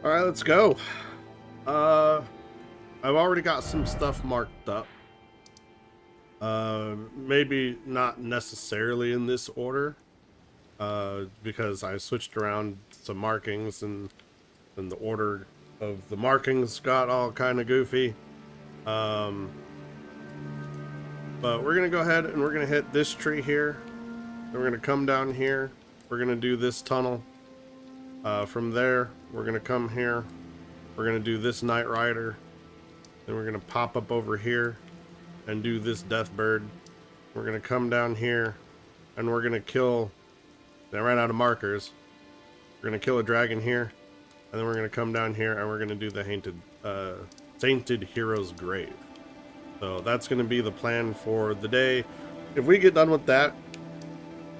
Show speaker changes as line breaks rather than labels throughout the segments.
All right, let's go. I've already got some stuff marked up. Maybe not necessarily in this order, because I switched around some markings and the order of the markings got all kind of goofy. But we're gonna go ahead and we're gonna hit this tree here. Then we're gonna come down here. We're gonna do this tunnel. From there, we're gonna come here. We're gonna do this Night Rider. Then we're gonna pop up over here and do this Death Bird. We're gonna come down here and we're gonna kill. I ran out of markers. We're gonna kill a dragon here, and then we're gonna come down here and we're gonna do the Sainted Hero's Grave. So that's gonna be the plan for the day. If we get done with that,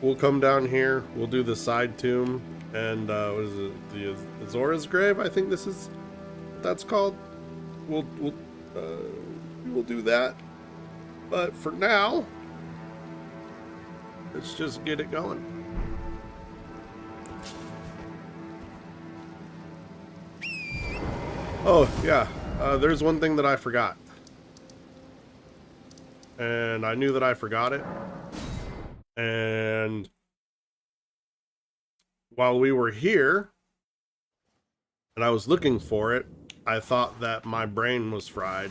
we'll come down here. We'll do the side tomb and what is it? The Azora's Grave. I think this is what that's called. We will do that. But for now, let's just get it going. Oh, yeah. There's one thing that I forgot. And I knew that I forgot it. And while we were here, and I was looking for it, I thought that my brain was fried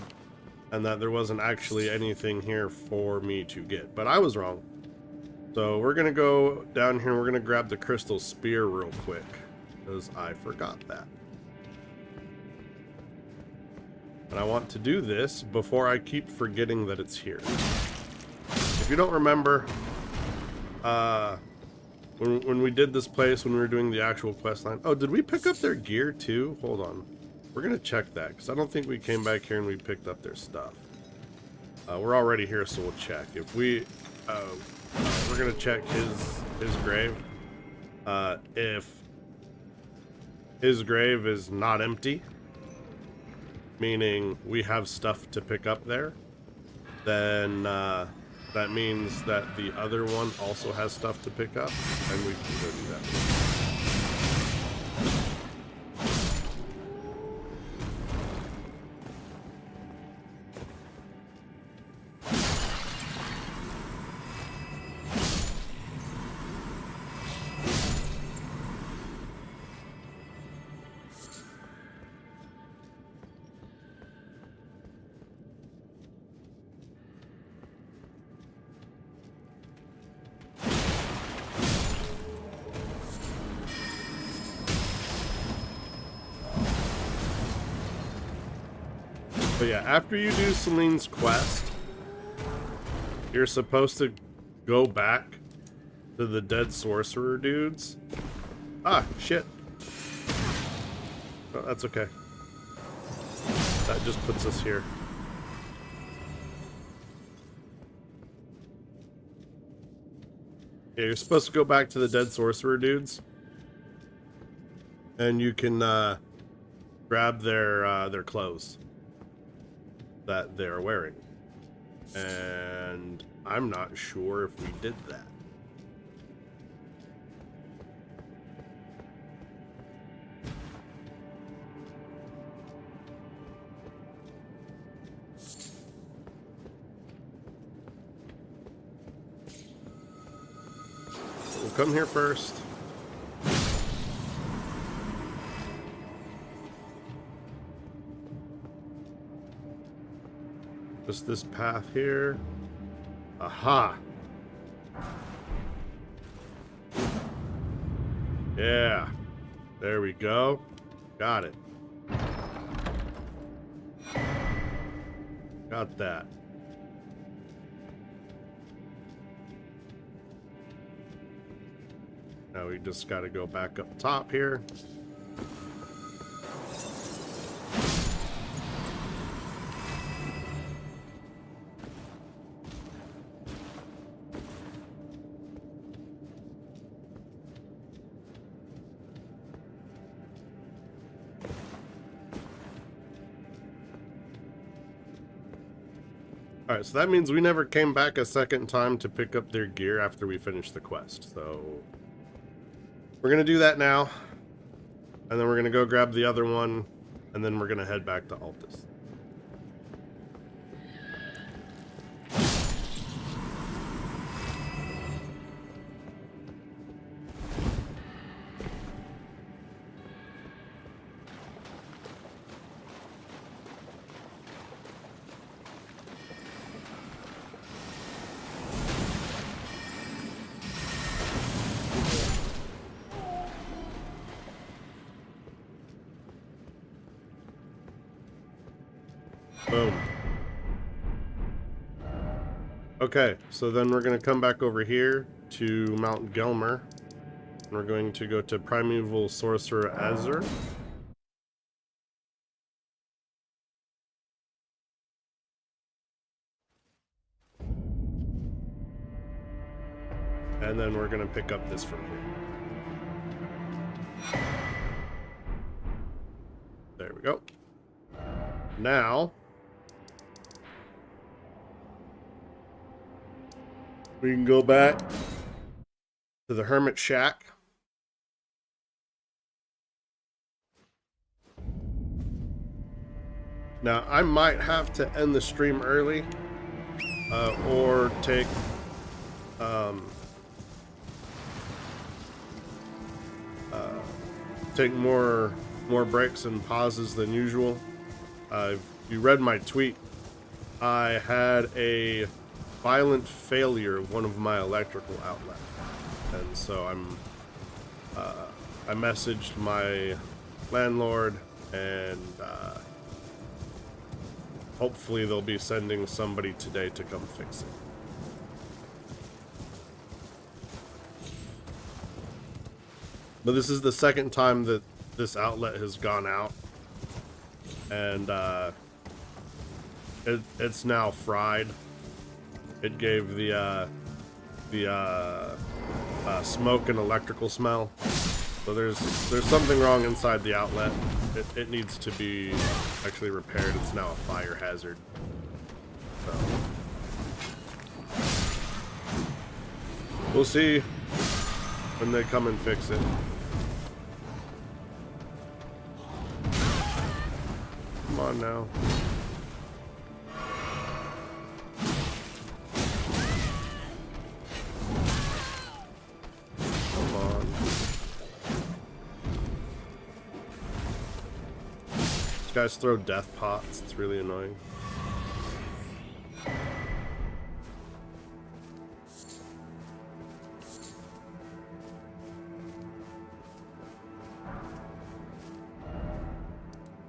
and that there wasn't actually anything here for me to get. But I was wrong. So we're going to go down here and we're going to grab the crystal spear real quick, because I forgot that. And I want to do this before I keep forgetting that it's here. If you don't remember, when we did this place, when we were doing the actual quest line. Oh, did we pick up their gear too? Hold on. We're going to check that, because I don't think we came back here and we picked up their stuff. We're already here, so we'll check. If we... we're going to check his grave. If his grave is not empty, meaning we have stuff to pick up there, then that means that the other one also has stuff to pick up, and we can go do that. But yeah, after you do Celine's quest, you're supposed to go back to the dead sorcerer dudes. Ah, shit. Oh, that's okay. That just puts us here. Yeah, you're supposed to go back to the dead sorcerer dudes, and you can grab their clothes that they're wearing. And I'm not sure if we did that. We'll come here first. Just this path here. Aha! Yeah. There we go. Got it. Got that. Now we just got to go back up top here. Alright, so that means we never came back a second time to pick up their gear after we finished the quest. So we're going to do that now. And then we're going to go grab the other one, and then we're going to head back to Altus. Boom. Okay, so then we're going to come back over here to Mount Gelmer. And we're going to go to Primeval Sorcerer Azur. And then we're going to pick up this from here. There we go. Now, we can go back to the Hermit Shack. Now, I might have to end the stream early, or take more breaks and pauses than usual. If you read my tweet, I had a violent failure of one of my electrical outlets, and so I messaged my landlord, and hopefully they'll be sending somebody today to come fix it. But this is the second time that this outlet has gone out, and it's now fried. It gave the smoke and electrical smell. So there's something wrong inside the outlet. It needs to be actually repaired. It's now a fire hazard. So we'll see when they come and fix it. Come on now. Come on. These guys throw death pots. It's really annoying.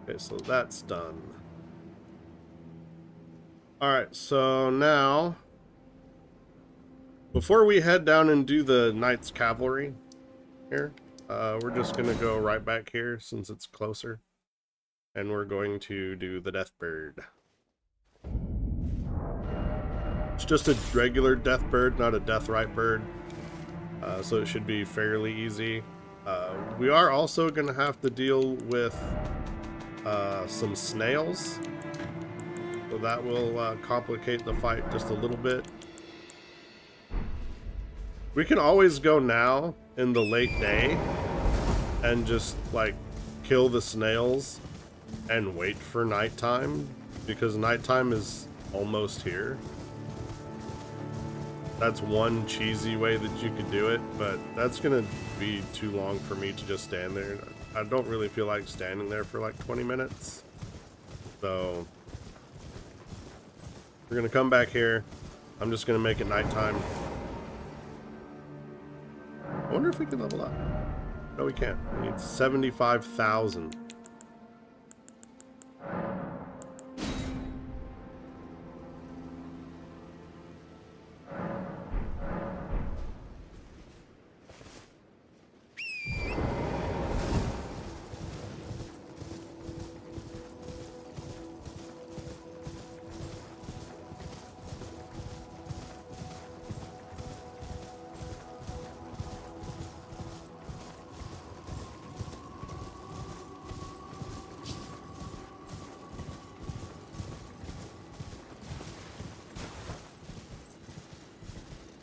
Okay, so that's done. Alright, so now, before we head down and do the Knight's Cavalry here, we're just going to go right back here since it's closer. And we're going to do the Deathbird. It's just a regular Deathbird, not a Deathrite bird. So it should be fairly easy. We are also going to have to deal with some snails, so that will complicate the fight just a little bit. We can always go now in the late day and just like kill the snails and wait for nighttime, because nighttime is almost here. That's one cheesy way that you could do it, but that's gonna be too long for me to just stand there. I don't really feel like standing there for like 20 minutes. So we're gonna come back here. I'm just gonna make it nighttime. I wonder if we can level up. No, we can't. We need 75,000.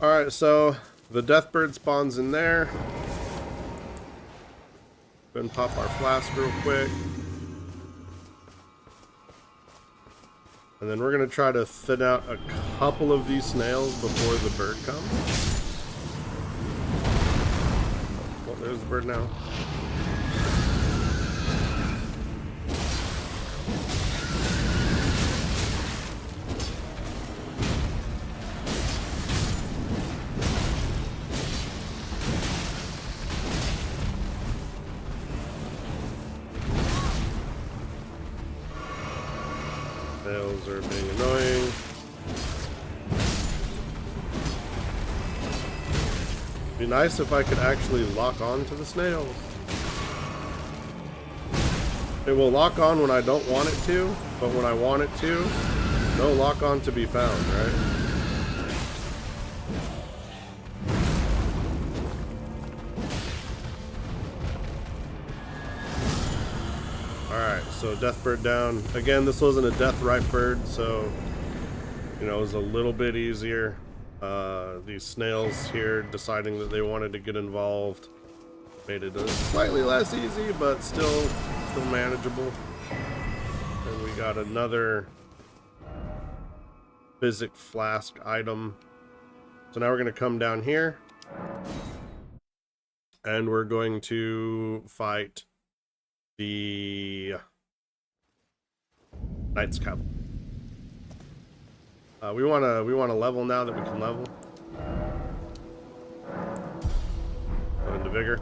Alright, so the Deathbird spawns in there. Go and pop our flask real quick. And then we're going to try to thin out a couple of these snails before the bird comes. Well, there's the bird now. Snails are being annoying. It'd be nice if I could actually lock on to the snails. It will lock on when I don't want it to, but when I want it to, no lock on to be found, right? Alright, so death bird down. Again, this wasn't a death right bird, so, you know, it was a little bit easier. These snails here deciding that they wanted to get involved made it slightly less easy, but still manageable. And we got another physic flask item. So now we're going to come down here and we're going to fight the Knight's Capital. We want to level now that we can level. Go into vigor.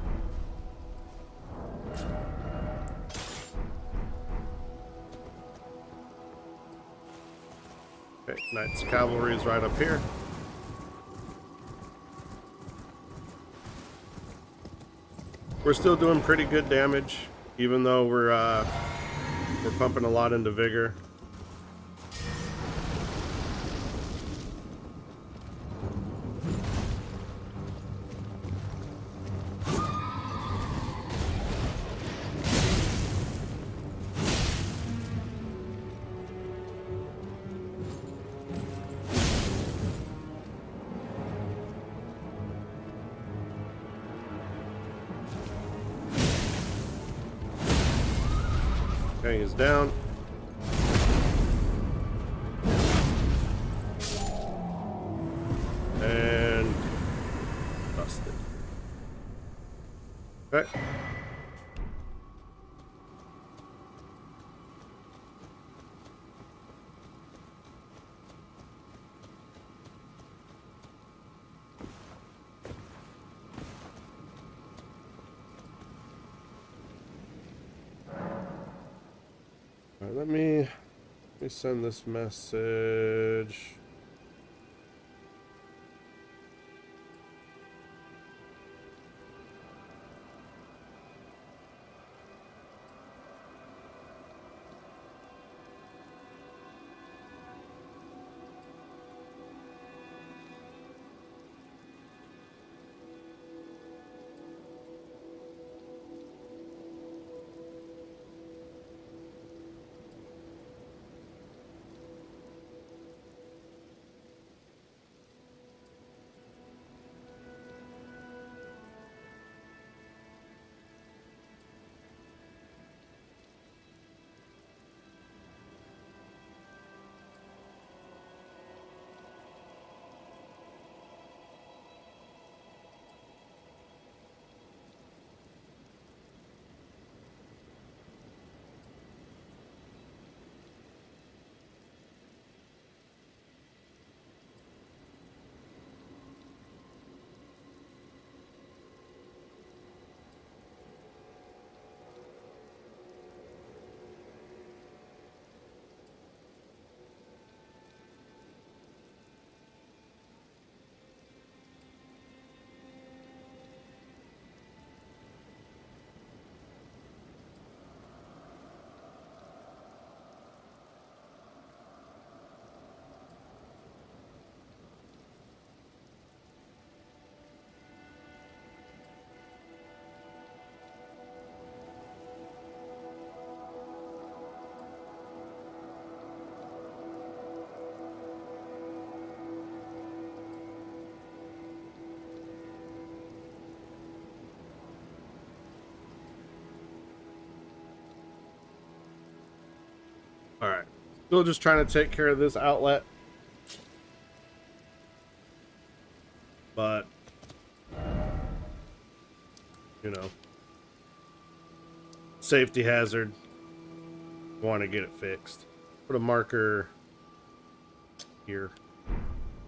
Okay, Knight's Cavalry is right up here. We're still doing pretty good damage, even though we're pumping a lot into vigor. Okay, he's down. And busted. Okay. All right, let me send this message. Still just trying to take care of this outlet. But, you know, safety hazard. Want to get it fixed. Put a marker here.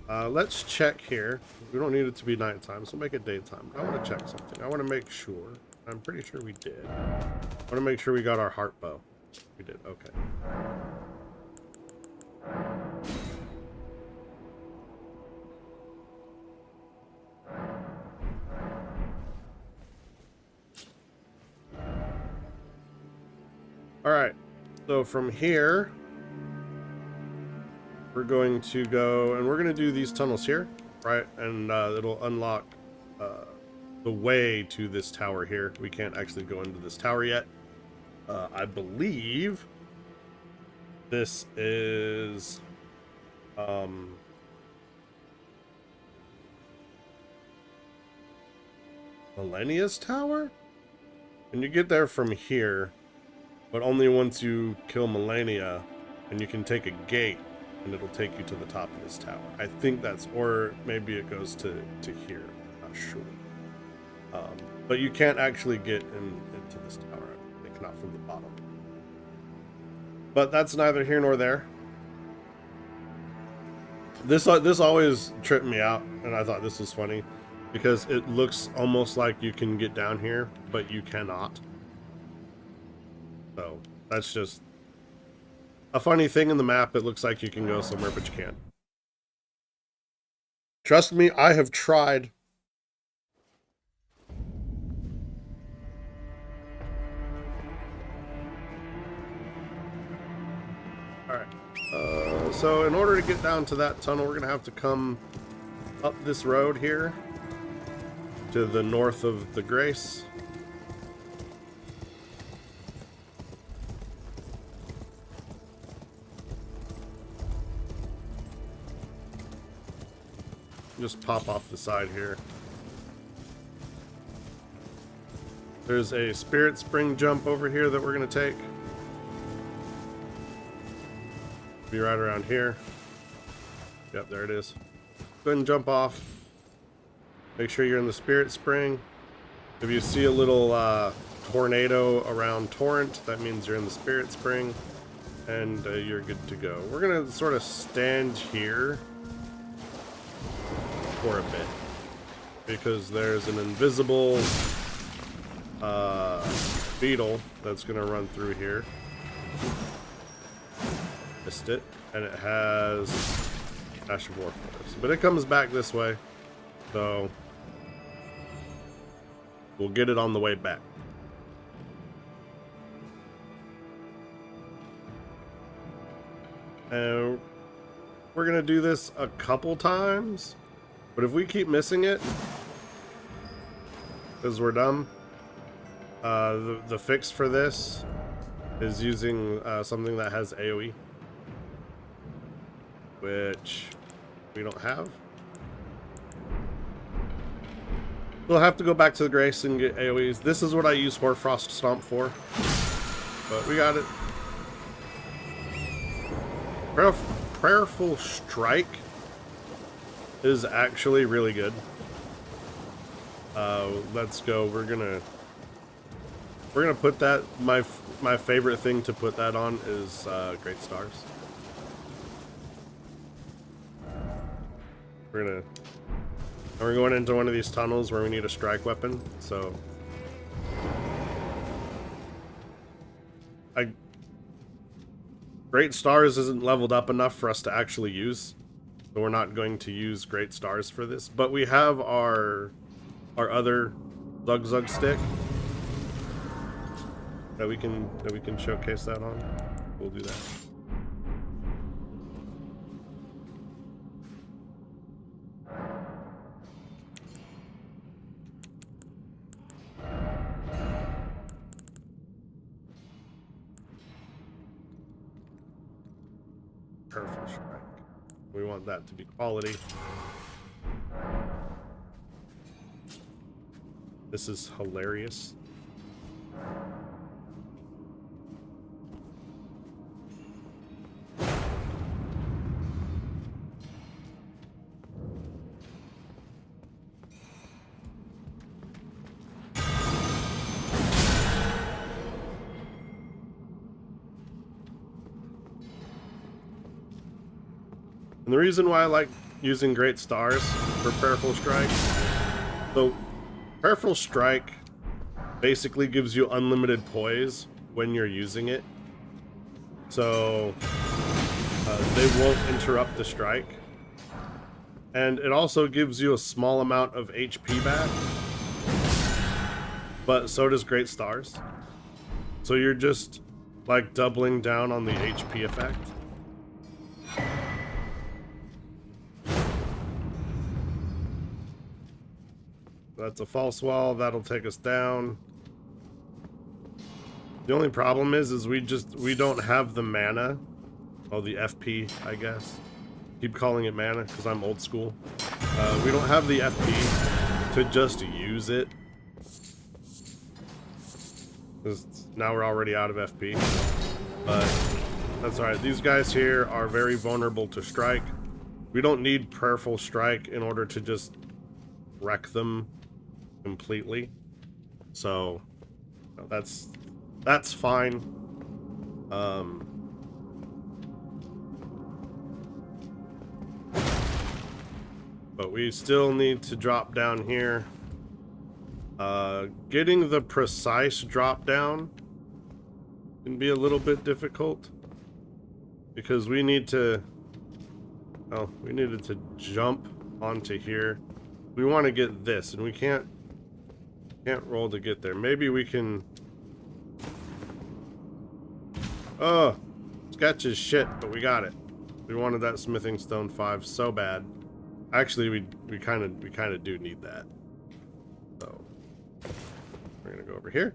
Let's check here. We don't need it to be nighttime, so make it daytime. I want to check something. I want to make sure. I'm pretty sure we did. I want to make sure we got our heart bow. We did. Okay. All right. So from here, we're going to go, and we're going to do these tunnels here, right? And it'll unlock the way to this tower here. We can't actually go into this tower yet. I believe this is Millennia's tower? And you get there from here, but only once you kill Millennia, and you can take a gate and it'll take you to the top of this tower. I think that's, or maybe it goes to here. I'm not sure. But you can't actually get into this tower, I think, not from the bottom. But that's neither here nor there. This always tripped me out, and I thought this was funny, because it looks almost like you can get down here, but you cannot. So that's just a funny thing in the map. It looks like you can go somewhere, but you can't. Trust me, I have tried. Alright. So in order to get down to that tunnel, we're going to have to come up this road here to the north of the Grace. Just pop off the side here. There's a spirit spring jump over here that we're going to take. Be right around here. Yep, there it is. Go ahead and jump off. Make sure you're in the spirit spring. If you see a little tornado around Torrent, that means you're in the spirit spring, and you're good to go. We're going to sort of stand here for a bit, because there's an invisible beetle that's gonna run through here. Missed it, and it has Ash of Warforce, but it comes back this way, so we'll get it on the way back. And we're gonna do this a couple times. But if we keep missing it, because we're dumb, the fix for this is using something that has AoE, which we don't have. We'll have to go back to the Grace and get AoEs. This is what I use Hoarfrost Stomp for, but we got it. Prayerful Strike is actually really good. Let's go. We're gonna put that. My favorite thing to put that on is Great Stars. We're going into one of these tunnels where we need a strike weapon. So Great Stars isn't leveled up enough for us to actually use. So we're not going to use Great Stars for this, but we have our other Zug stick that we can showcase that on. We'll do that. Perfect strike. We want that to be quality. This is hilarious. And the reason why I like using Great Stars for Prayerful Strike, so Prayerful Strike basically gives you unlimited poise when you're using it. So they won't interrupt the strike. And it also gives you a small amount of HP back. But so does Great Stars. So you're just like doubling down on the HP effect. That's a false wall. That'll take us down. The only problem is we don't have the mana. Oh, the FP, I guess. Keep calling it mana because I'm old school. We don't have the FP to just use it. Now we're already out of FP. But that's alright. These guys here are very vulnerable to strike. We don't need Prayerful Strike in order to just wreck them completely. So that's fine. But we still need to drop down here. Getting the precise drop down can be a little bit difficult because we need to, oh, we needed to jump onto here. We want to get this and we can't roll to get there. Maybe we can, oh, sketch is shit, but we got it. We wanted that smithing stone 5 so bad. Actually, we kind of do need that. So we're gonna go over here.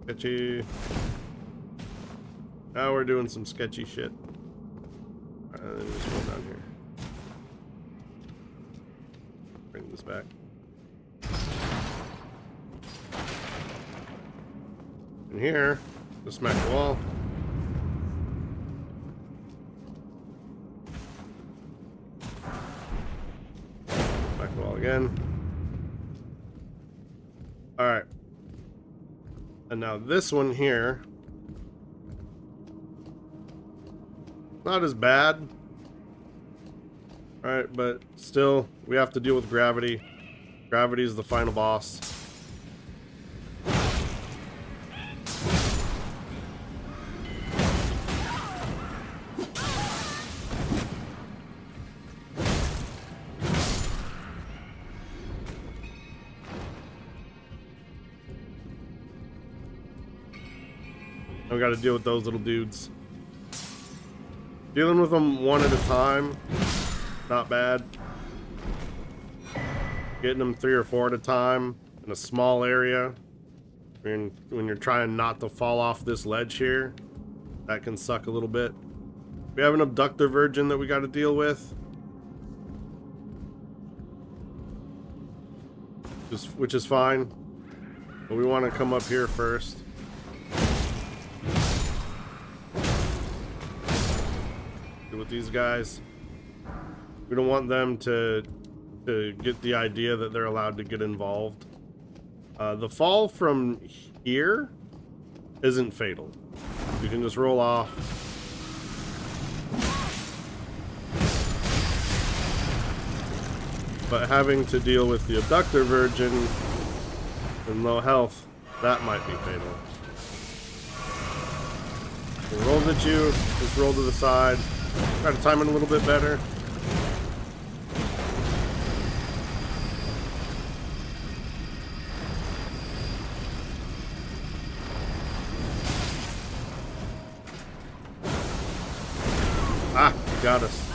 Sketchy. Now we're doing some sketchy shit. Let me just roll down here. Bring this back. In here, just smack the wall. Smack the wall again. Alright. And now this one here, not as bad. Alright, but still, we have to deal with gravity. Gravity is the final boss. We got to deal with those little dudes. Dealing with them one at a time, not bad. Getting them 3 or 4 at a time in a small area, when you're trying not to fall off this ledge here, that can suck a little bit. We have an abductor virgin that we got to deal with, which is fine, but we want to come up here first. With these guys, we don't want them to get the idea that they're allowed to get involved. The fall from here isn't fatal. You can just roll off. But having to deal with the abductor virgin and low health, that might be fatal. It rolls at you, just roll to the side. Try to time it a little bit better. Ah, got us.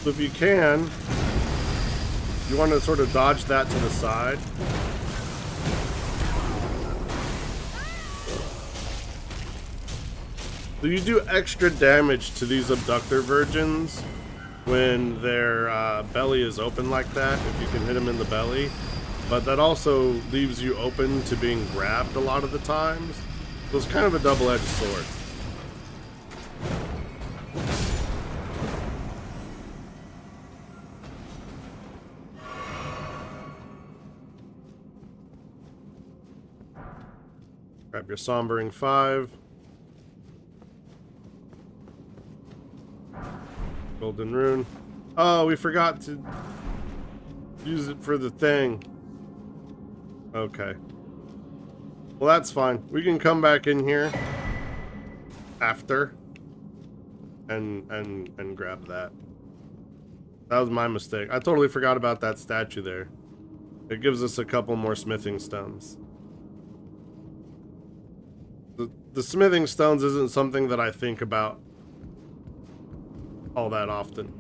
So if you can, you want to sort of dodge that to the side. So you do extra damage to these abductor virgins when their belly is open like that, if you can hit them in the belly. But that also leaves you open to being grabbed a lot of the times. So it's kind of a double-edged sword. Grab your Sombering 5. Golden Rune. Oh, we forgot to use it for the thing. Okay. Well, that's fine. We can come back in here after and grab that. That was my mistake. I totally forgot about that statue there. It gives us a couple more smithing stones. The smithing stones isn't something that I think about all that often.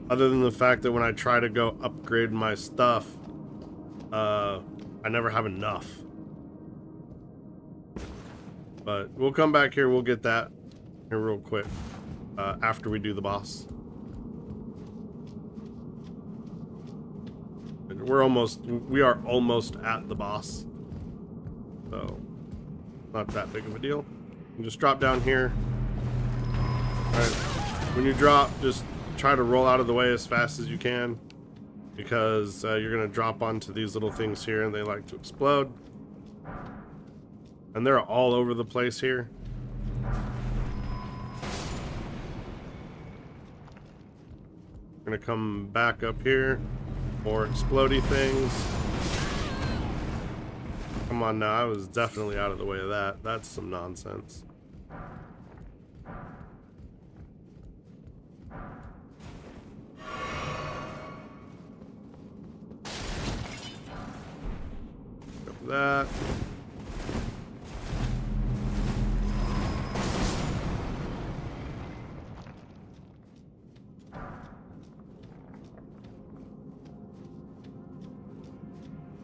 Other than the fact that when I try to go upgrade my stuff, I never have enough. But we'll come back here, we'll get that here real quick after we do the boss. We are almost at the boss. So, not that big of a deal. You just drop down here. Alright, when you drop, just try to roll out of the way as fast as you can, because you're going to drop onto these little things here and they like to explode. And they're all over the place here. We're going to come back up here. More explodey things. Come on now, I was definitely out of the way of that. That's some nonsense. That.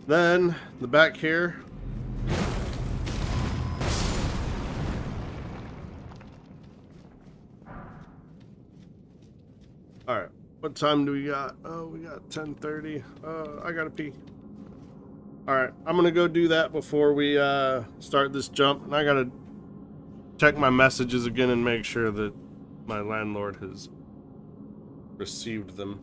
Then the back here. All right, what time do we got? Oh, we got 10:30. I gotta pee. All right, I'm gonna go do that before we start this jump, and I gotta check my messages again and make sure that my landlord has received them.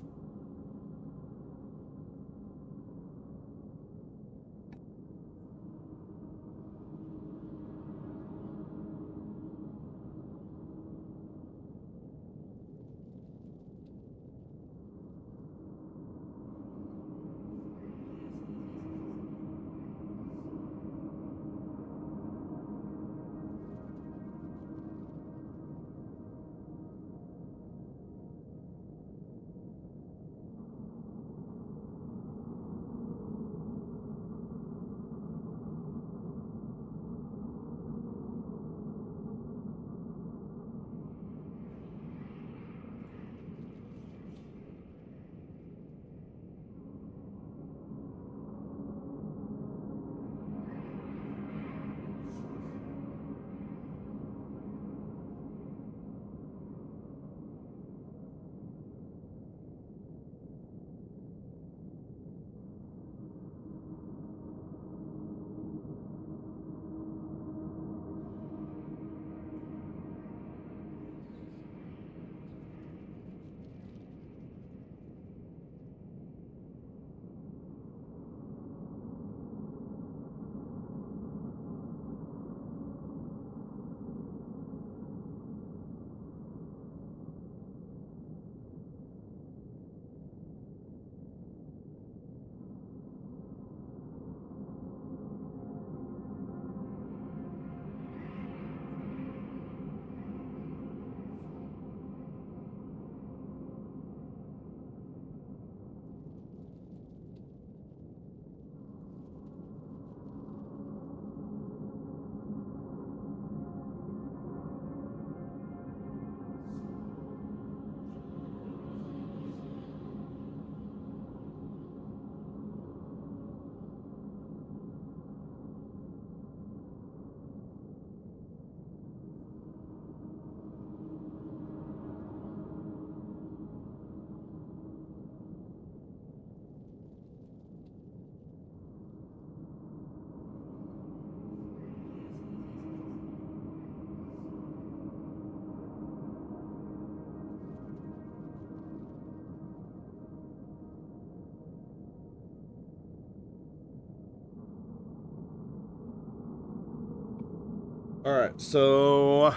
All right, so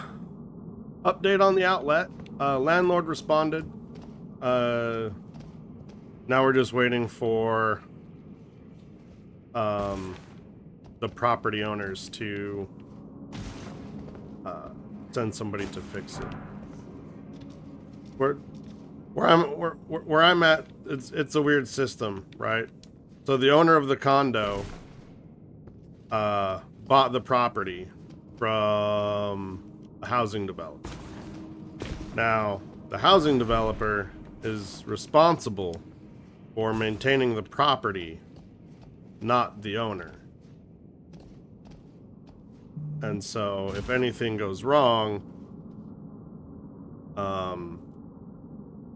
update on the outlet. Landlord responded. Now we're just waiting for the property owners to send somebody to fix it. Where I'm at, it's a weird system, right? So the owner of the condo bought the property from a housing developer. Now, the housing developer is responsible for maintaining the property, not the owner. And so, if anything goes wrong,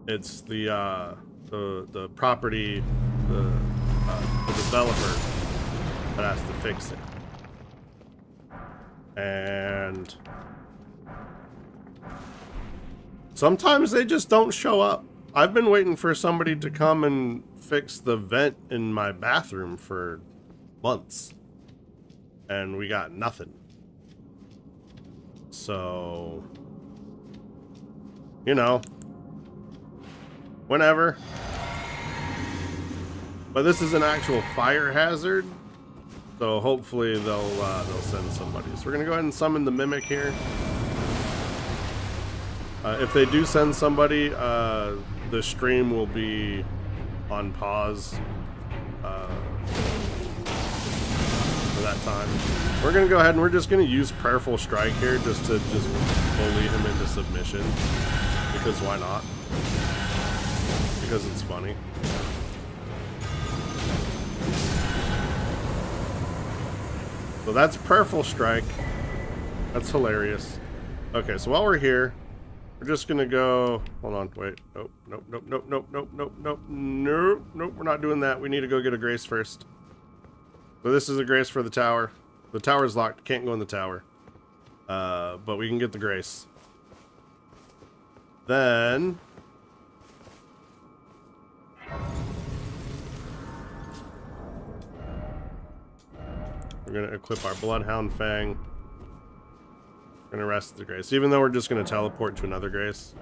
it's the property, the developer that has to fix it. And sometimes they just don't show up. I've been waiting for somebody to come and fix the vent in my bathroom for months, and we got nothing. So, you know, whenever. But this is an actual fire hazard, so hopefully they'll send somebody. So we're gonna go ahead and summon the mimic here. If they do send somebody, the stream will be on pause for that time. We're gonna go ahead and we're just gonna use Prayerful Strike here just to bully him into submission, because why not? Because it's funny. So that's Prayerful Strike. That's hilarious. Okay, so while we're here, we're just gonna go. Hold on, wait. Nope, nope, nope, nope, nope, nope, nope, nope, nope, nope. We're not doing that. We need to go get a grace first. So this is a grace for the tower. The tower's locked. Can't go in the tower. But we can get the grace. Then we're gonna equip our Bloodhound Fang. We're gonna rest the grace, even though we're just gonna teleport to another grace.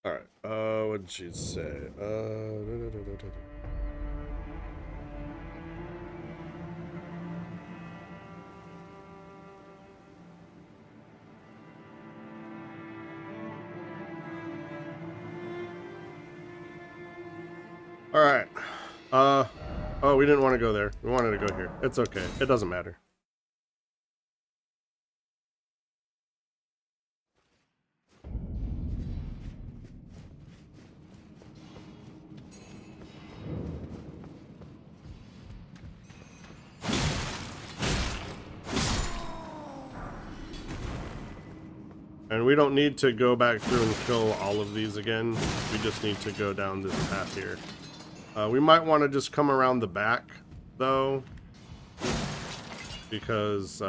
All right. What did she say? All right. Oh, we didn't want to go there. We wanted to go here. It's okay. It doesn't matter. And we don't need to go back through and kill all of these again. We just need to go down this path here. We might want to just come around the back, though, because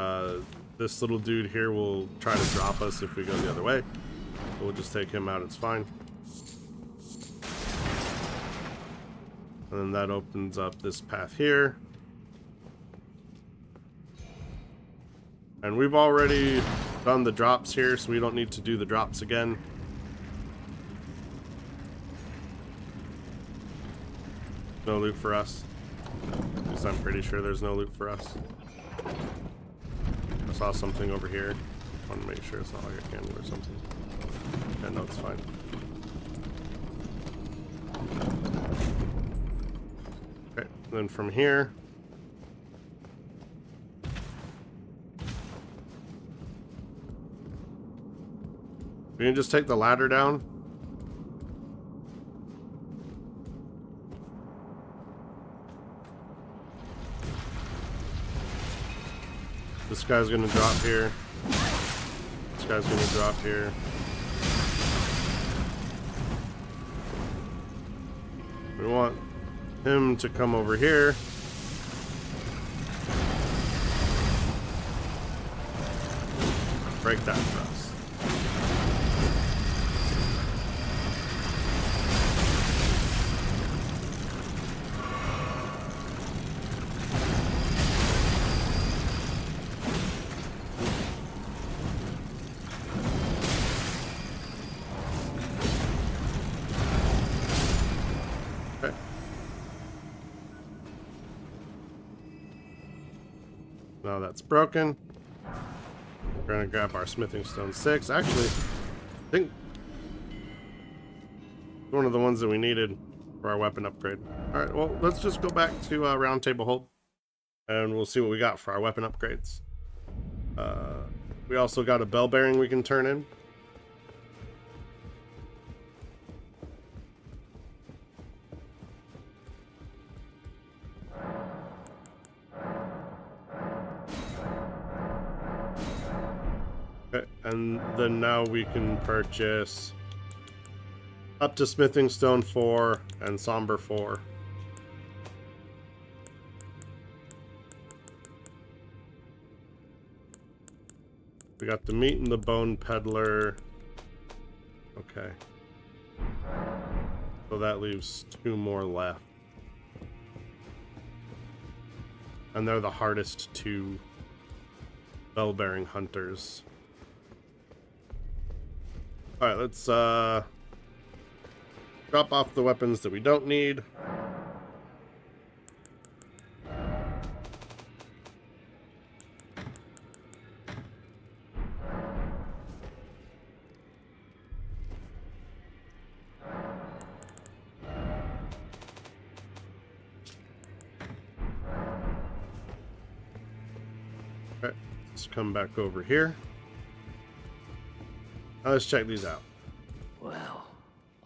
this little dude here will try to drop us if we go the other way. So we'll just take him out, it's fine. And then that opens up this path here. And we've already done the drops here, so we don't need to do the drops again. No loot for us. At least I'm pretty sure there's no loot for us. I saw something over here. I want to make sure it's not like a candle or something. Yeah, no, it's fine. Okay, then from here, we can just take the ladder down. This guy's gonna drop here. This guy's gonna drop here. We want him to come over here. Break that for us. Now that's broken. We're gonna grab our smithing stone 6. Actually, I think one of the ones that we needed for our weapon upgrade. All right, well, let's just go back to round table hold, and we'll see what we got for our weapon upgrades. We also got a bell bearing we can turn in. Okay, and then now we can purchase up to smithing stone 4 and somber 4. We got the meat and the bone peddler. Okay. So that leaves 2 more left. And they're the hardest 2 bell-bearing hunters. Alright, let's drop off the weapons that we don't need. Okay, let's come back over here. Now let's check these out.
Well,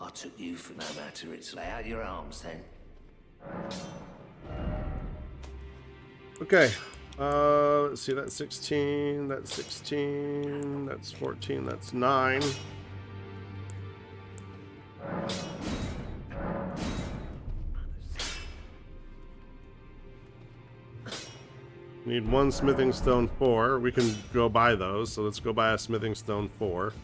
I took you for no matter it's lay out your arms then.
Okay, let's see, that's 16, that's 16, that's 14, that's 9. Need 1 smithing stone 4. We can go buy those, so let's go buy a smithing stone 4.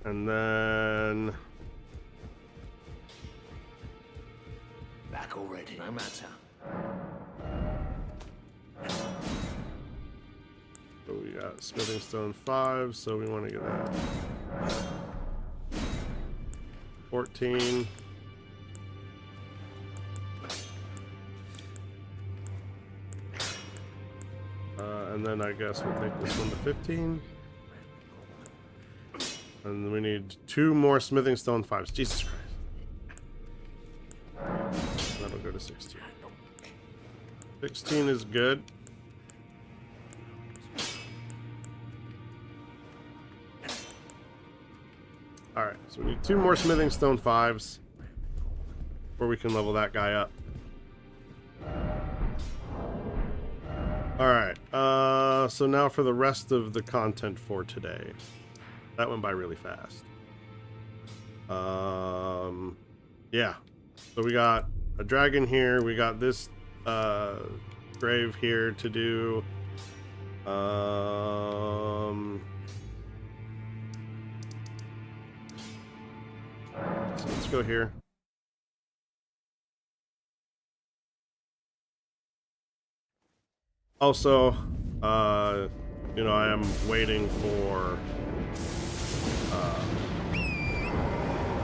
And then
back already, no matter.
So we got smithing stone 5, so we want to get that. 14. And then I guess we'll take this one to 15. And we need 2 more smithing stone 5s. Jesus Christ. That'll go to 16. 16 is good. Alright, so we need 2 more smithing stone 5s before we can level that guy up. Alright, so now for the rest of the content for today. That went by really fast. Yeah. So we got a dragon here. We got this grave here to do. So let's go here. Also, you know, I am waiting for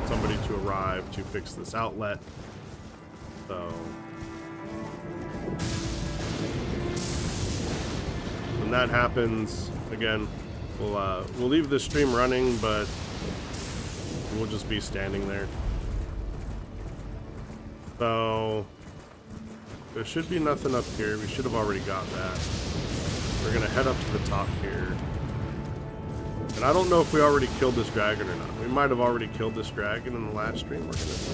somebody to arrive to fix this outlet. So when that happens, again, we'll leave the stream running, but we'll just be standing there. So there should be nothing up here. We should have already got that. We're gonna head up to the top here. And I don't know if we already killed this dragon or not. We might have already killed this dragon in the last stream. We're gonna see.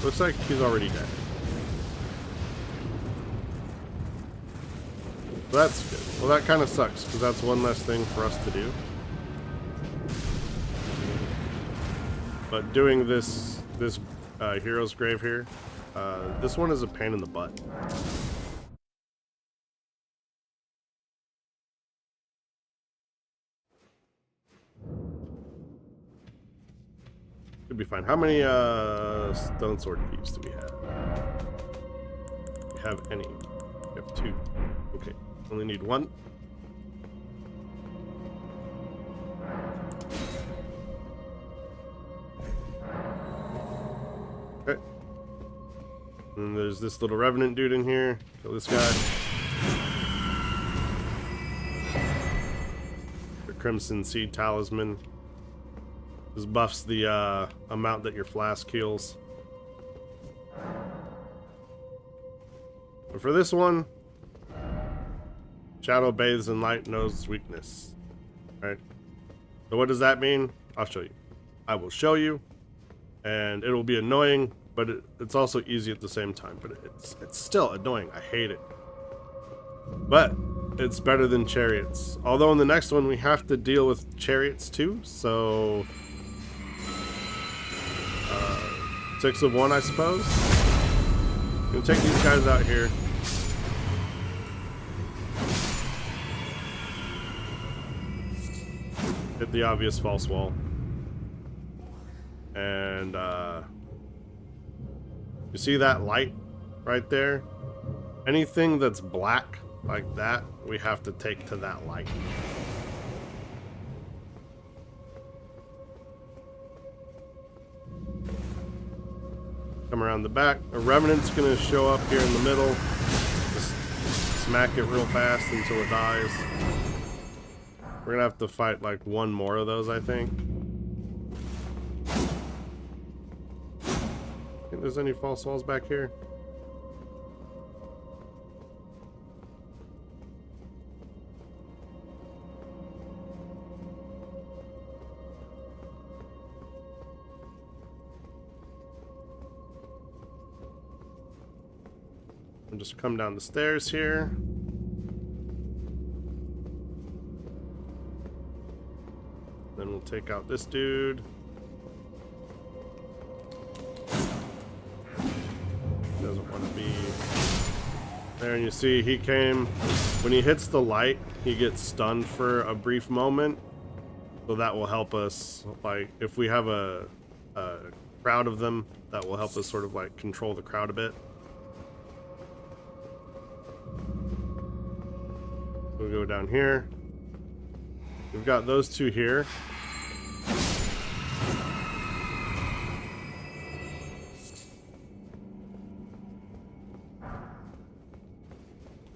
Looks like he's already dead. So that's good. Well, that kind of sucks, because that's one less thing for us to do. But doing this hero's grave here, this one is a pain in the butt. Should be fine. How many stone sword keys do we have? We have any? We have 2. Okay. Only need 1. Okay. And there's this little revenant dude in here. Kill this guy. The Crimson Seed Talisman. This buffs the amount that your flask heals. But for this one, shadow bathes in light, knows weakness. Right? So what does that mean? I'll show you. I will show you, and it'll be annoying, but it's also easy at the same time. But it's still annoying. I hate it. But it's better than chariots. Although in the next one we have to deal with chariots too. So 6 of 1, I suppose. I'm gonna take these guys out here. Hit the obvious false wall. And you see that light right there? Anything that's black like that, we have to take to that light. Come around the back. A revenant's gonna show up here in the middle. Just smack it real fast until it dies. We're gonna have to fight like 1 more of those, I think. Think there's any false walls back here? We'll just come down the stairs here. Then we'll take out this dude. Doesn't want to be there. And you see he came, when he hits the light, he gets stunned for a brief moment. So that will help us, like, if we have a crowd of them, that will help us sort of like control the crowd a bit. We'll go down here. We've got those 2 here.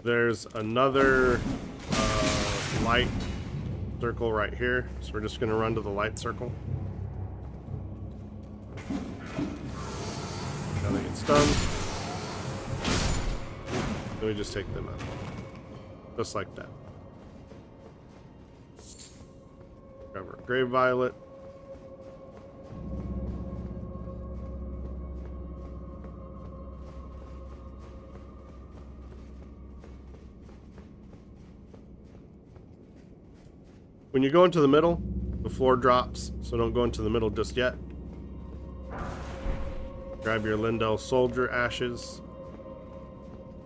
There's another light circle right here, so we're just gonna run to the light circle. Now they get stunned. Then we just take them out. Just like that. Grab our Grave Violet. When you go into the middle, the floor drops, so don't go into the middle just yet. Grab your Lindell Soldier Ashes.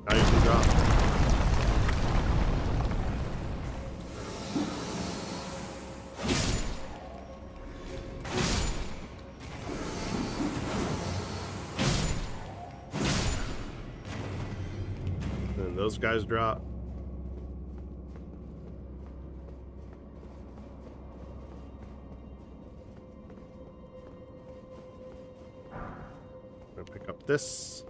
Now you can drop. And those guys drop. Pick up this.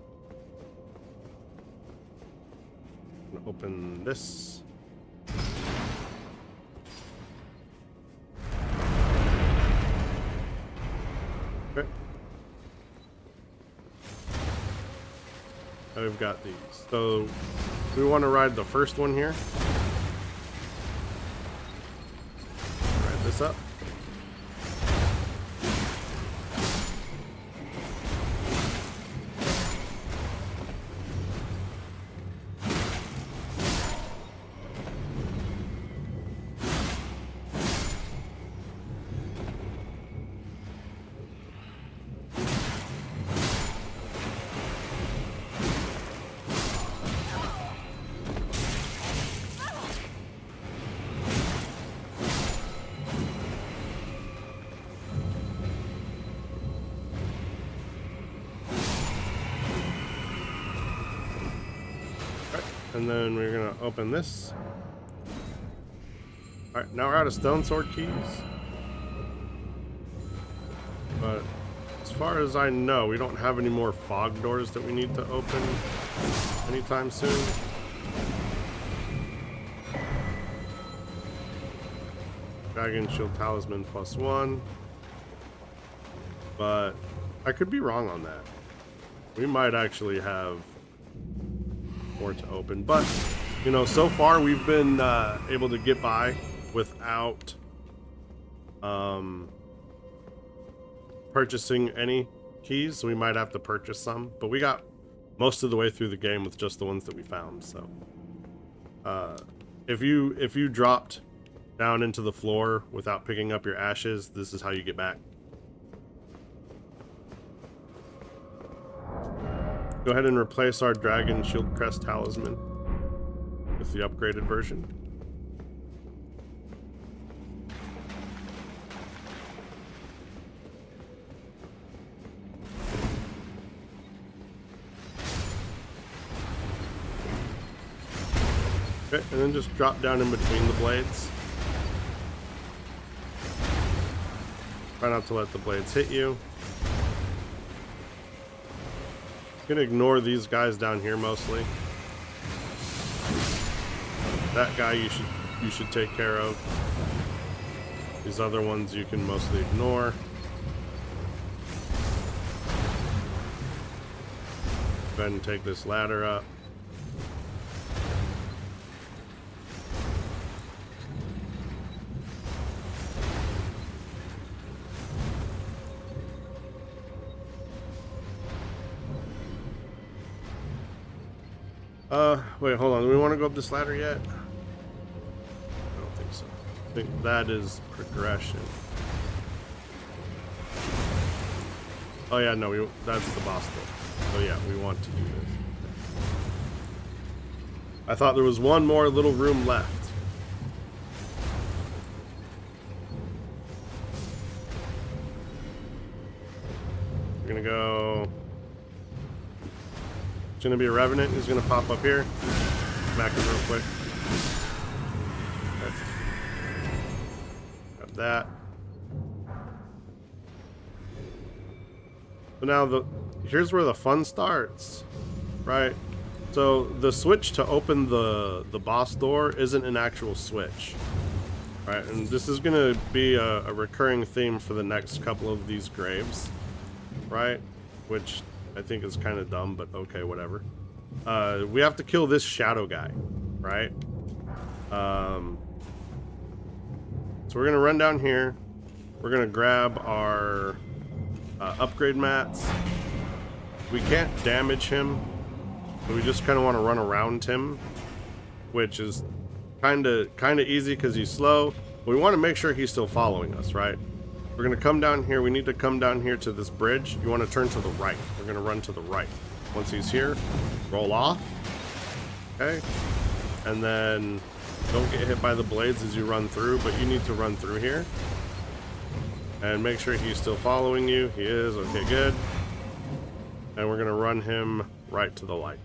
Open this. Okay. Now we've got these. So we want to ride the first one here. Ride this up. and then we're gonna open this. All right, now we're out of stone sword keys. But as far as I know, we don't have any more fog doors that we need to open anytime soon. Dragon Shield Talisman +1. But I could be wrong on that. We might actually have more to open. But, you know, so far we've been able to get by without purchasing any keys. So we might have to purchase some. But we got most of the way through the game with just the ones that we found. So if you dropped down into the floor without picking up your ashes, this is how you get back. Go ahead and replace our Dragon Shield Crest Talisman with the upgraded version. Okay, and then just drop down in between the blades. Try not to let the blades hit you. You can ignore these guys down here mostly. That guy you should take care of. These other ones you can mostly ignore. Go ahead and take this ladder up. Wait, hold on. Do we want to go up this ladder yet? I don't think so. I think that is progression. Oh yeah, no, that's the boss door. So yeah, we want to do this. I thought there was one more little room left. We're gonna go. It's gonna be a revenant. He's gonna pop up here. Smack him real quick. Okay. Got that. So now here's where the fun starts, right? So the switch to open the boss door isn't an actual switch, right? And this is gonna be a recurring theme for the next couple of these graves, right? Which I think is kind of dumb, but okay, whatever. We have to kill this shadow guy, right? So we're gonna run down here. We're gonna grab our upgrade mats. We can't damage him, so we just kind of want to run around him, which is kind of easy because he's slow. But we want to make sure he's still following us, right? We're gonna come down here. We need to come down here to this bridge. You want to turn to the right. We're gonna run to the right. Once he's here, roll off. Okay, and then don't get hit by the blades as you run through, but you need to run through here and make sure he's still following you. He is. Okay, good. And we're gonna run him right to the light.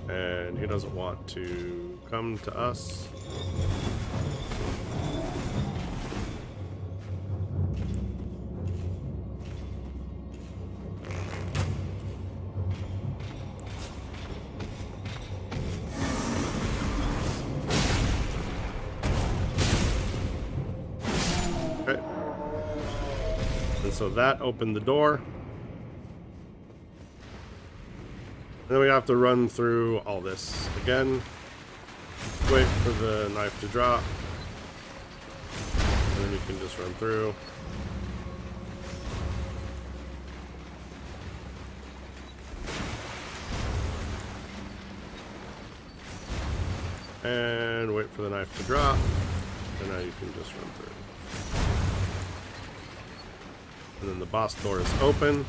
And he doesn't want to come to us. Okay. And so that opened the door. And then we have to run through all this again. Wait for the knife to drop. And then you can just run through. And wait for the knife to drop. And now you can just run through. And then the boss door is open.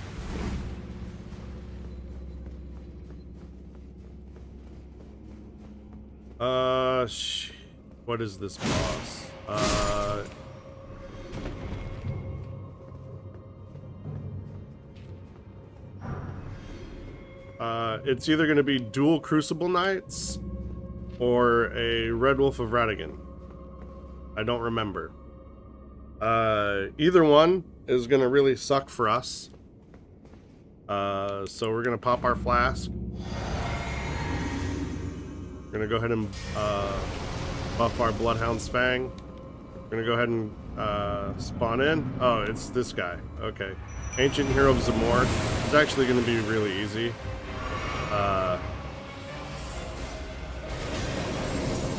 What is this boss? It's either going to be dual Crucible Knights or a Red Wolf of Radigan. I don't remember. Either one is going to really suck for us. So we're going to pop our flask. We're going to go ahead and buff our Bloodhound's Fang. We're going to go ahead and spawn in. Oh, it's this guy. Okay. Ancient Hero of Zamor. It's actually going to be really easy.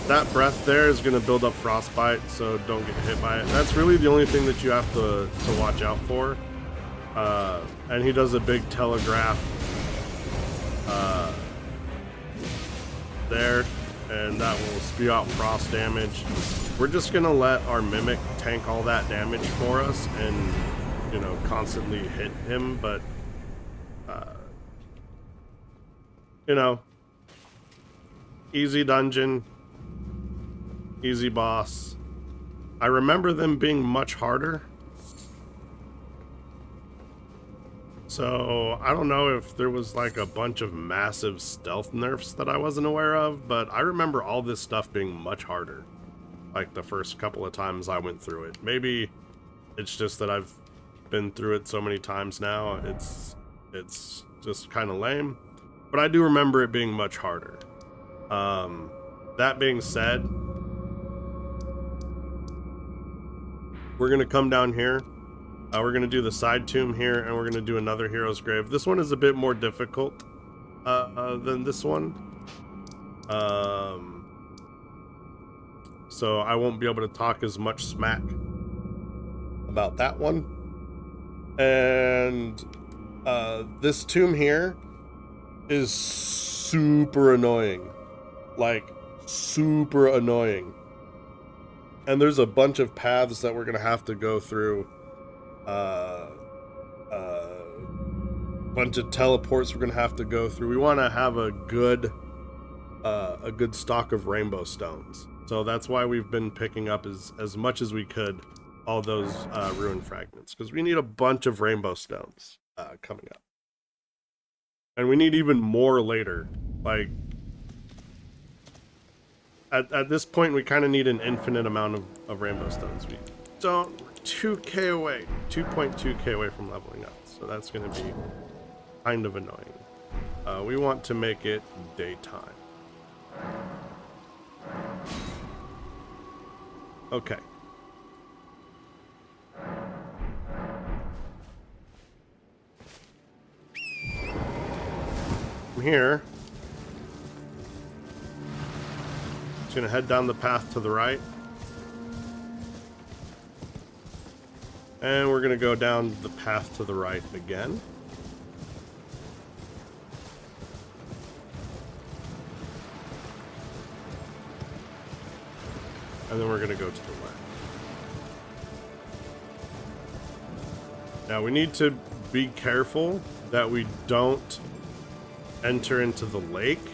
That breath there is going to build up frostbite, so don't get hit by it. That's really the only thing that you have to watch out for. And he does a big telegraph there, and that will spew out frost damage. We're just going to let our Mimic tank all that damage for us and, you know, constantly hit him, but, you know, easy dungeon. Easy boss. I remember them being much harder. So I don't know if there was like a bunch of massive stealth nerfs that I wasn't aware of, but I remember all this stuff being much harder. Like the first couple of times I went through it. Maybe it's just that I've been through it so many times now. It's just kind of lame. But I do remember it being much harder. That being said, we're going to come down here. We're going to do the side tomb here, and we're going to do another hero's grave. This one is a bit more difficult than this one. So I won't be able to talk as much smack about that one. And this tomb here is super annoying. Like, super annoying. And there's a bunch of paths that we're gonna have to go through. Bunch of teleports we're gonna have to go through. We want to have a good stock of rainbow stones. So that's why we've been picking up as much as we could all those ruin fragments, because we need a bunch of rainbow stones coming up, and we need even more later. Like, At this point, we kind of need an infinite amount of rainbow stones. We don't. We're 2k away, 2.2k away from leveling up, so that's going to be kind of annoying. We want to make it daytime. Okay. From here, just gonna head down the path to the right, and we're gonna go down the path to the right again. And then we're gonna go to the left. Now we need to be careful that we don't enter into the lake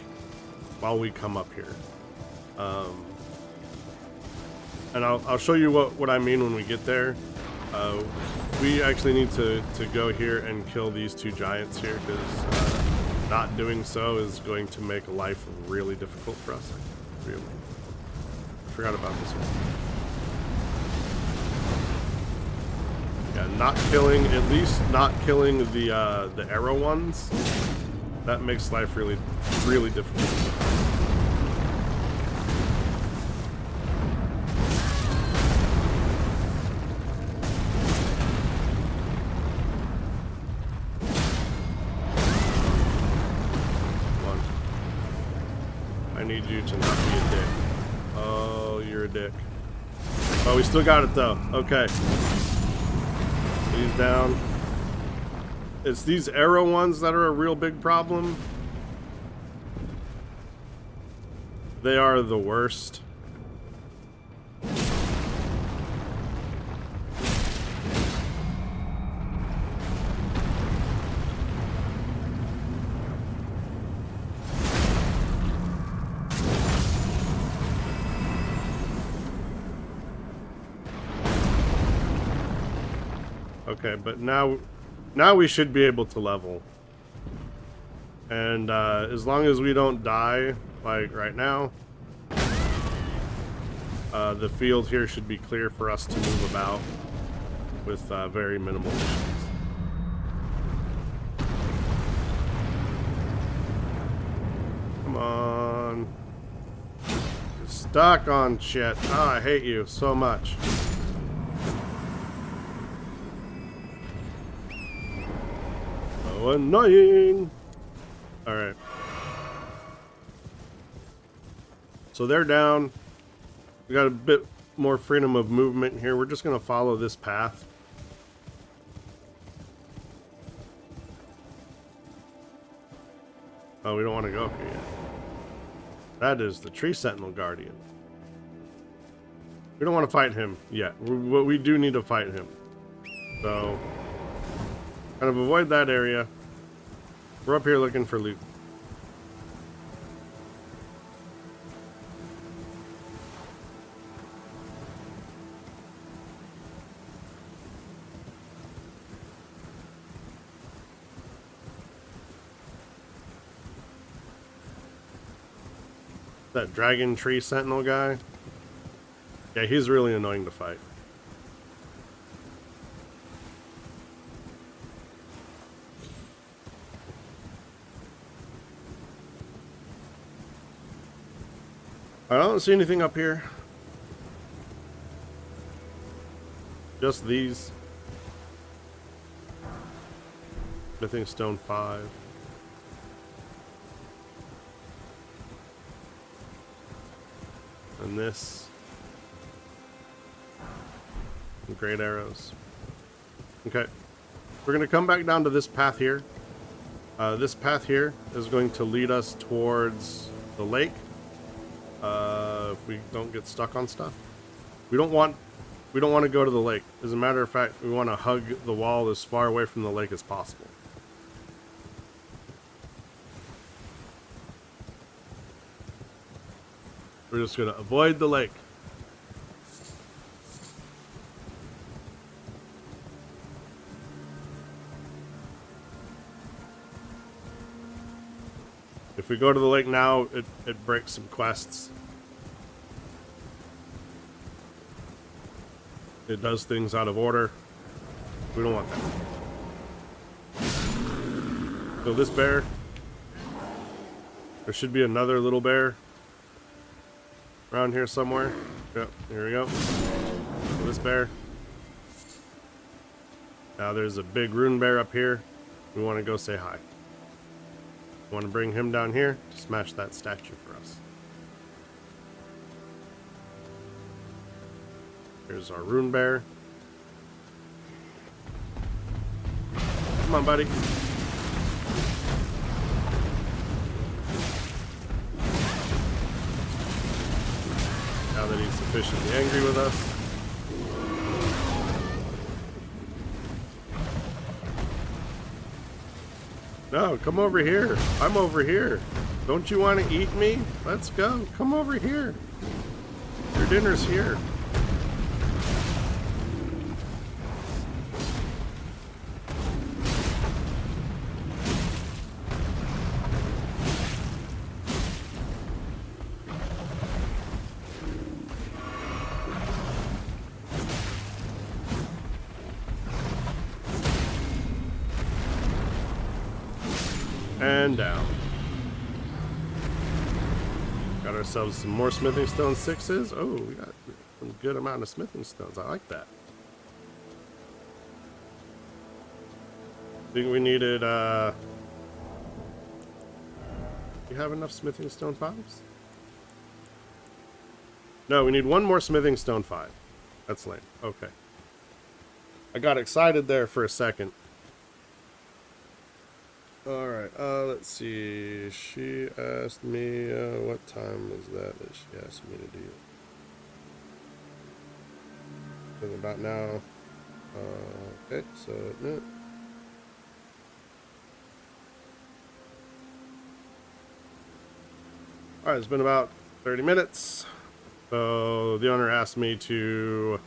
while we come up here. And I'll show you what I mean when we get there. We actually need to go here and kill these two giants here, because not doing so is going to make life really difficult for us. Really. I forgot about this one. Yeah, at least not killing the arrow ones. That makes life really, really difficult. I need you to not be a dick. Oh, you're a dick. Oh, we still got it though. Okay. He's down. It's these arrow ones that are a real big problem. They are the worst. Okay, but now we should be able to level. And as long as we don't die, like right now, the field here should be clear for us to move about with very minimal issues. Come on. You're stuck on shit. Oh, I hate you so much. So annoying. Alright. So they're down. We got a bit more freedom of movement here. We're just going to follow this path. Oh, we don't want to go up here yet. That is the Tree Sentinel Guardian. We don't want to fight him yet. We do need to fight him. So, kind of avoid that area. We're up here looking for loot. That Dragon Tree Sentinel guy. Yeah, he's really annoying to fight. I don't see anything up here. Just these. Smithing Stone 5. And this. And great arrows. Okay. We're going to come back down to this path here. This path here is going to lead us towards the lake. If we don't get stuck on stuff. We don't want to go to the lake. As a matter of fact, we want to hug the wall as far away from the lake as possible. We're just going to avoid the lake. If we go to the lake now, it breaks some quests. It does things out of order. We don't want that. So this bear. There should be another little bear around here somewhere. Yep, here we go. So this bear. Now there's a big rune bear up here. We want to go say hi. We want to bring him down here to smash that statue for us. Here's our rune bear. Come on, buddy. Now that he's sufficiently angry with us. No, come over here. I'm over here. Don't you want to eat me? Let's go. Come over here. Your dinner's here. And down. Got ourselves some more smithing stone 6s. Oh, we got a good amount of smithing stones. I like that. Think we needed, do you have enough smithing stone 5s? No, we need one more smithing stone 5. That's lame. Okay. I got excited there for a second. Alright, let's see. She asked me, what time is that she asked me to do? It's about now. Okay, so, yeah. Alright, it's been about 30 minutes. So, the owner asked me to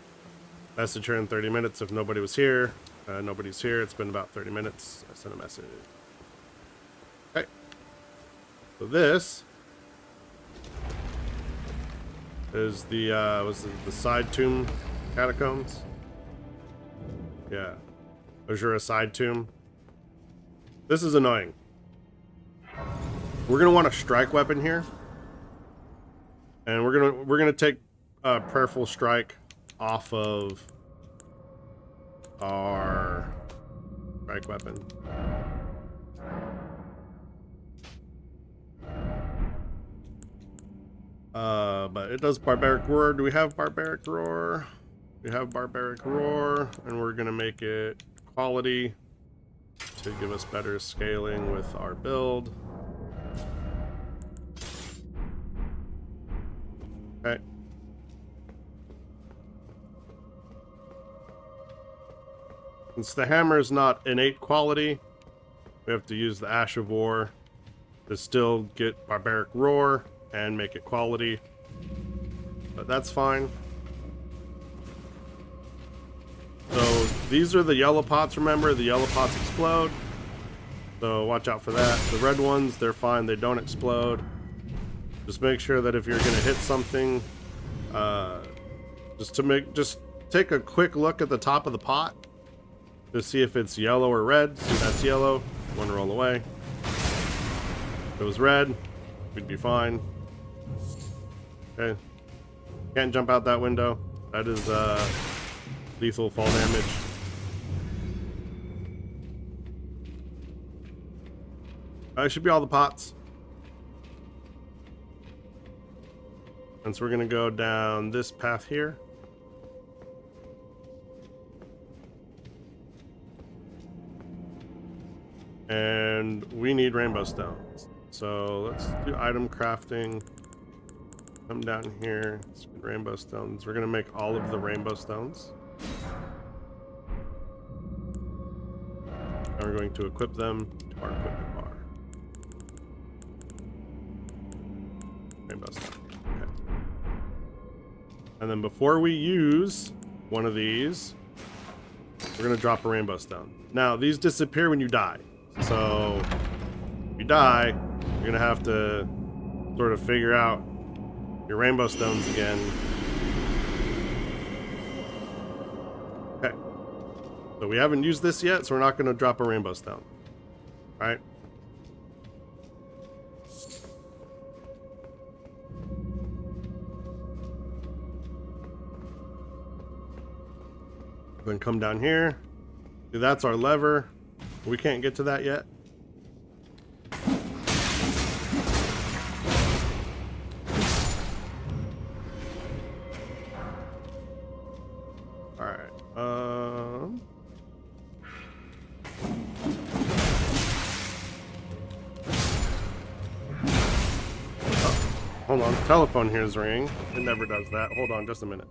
message her in 30 minutes if nobody was here. Nobody's here. It's been about 30 minutes. I sent a message. Okay, So this is the was it the side tomb catacombs? Yeah. There's your side tomb. This is annoying. We're gonna want a strike weapon here. And we're gonna take prayerful strike off of our strike weapon. But it does barbaric roar. Do we have barbaric roar? We have barbaric roar, and we're gonna make it quality to give us better scaling with our build. Okay. Since the hammer is not innate quality, we have to use the Ash of War to still get barbaric roar and make it quality. But that's fine. So these are the yellow pots, remember? The yellow pots explode. So watch out for that. The red ones, they're fine. They don't explode. Just make sure that if you're going to hit something, just take a quick look at the top of the pot to see if it's yellow or red. See, that's yellow. One roll away. If it was red, we'd be fine. Okay. Can't jump out that window. That is lethal fall damage. It should be all the pots. And so we're gonna go down this path here. And we need rainbow stones. So let's do item crafting. Come down here. Let's get rainbow stones. We're gonna make all of the rainbow stones. And we're going to equip them to our equipment bar. Rainbow stone. Okay. And then before we use one of these, we're gonna drop a rainbow stone. Now these disappear when you die. So if you die, you're gonna have to sort of figure out your rainbow stones again. Okay. So we haven't used this yet, so we're not gonna drop a rainbow stone. All right. Then come down here. See, that's our lever. We can't get to that yet. All right. Oh, hold on. Telephone here is ringing. It never does that. Hold on just a minute.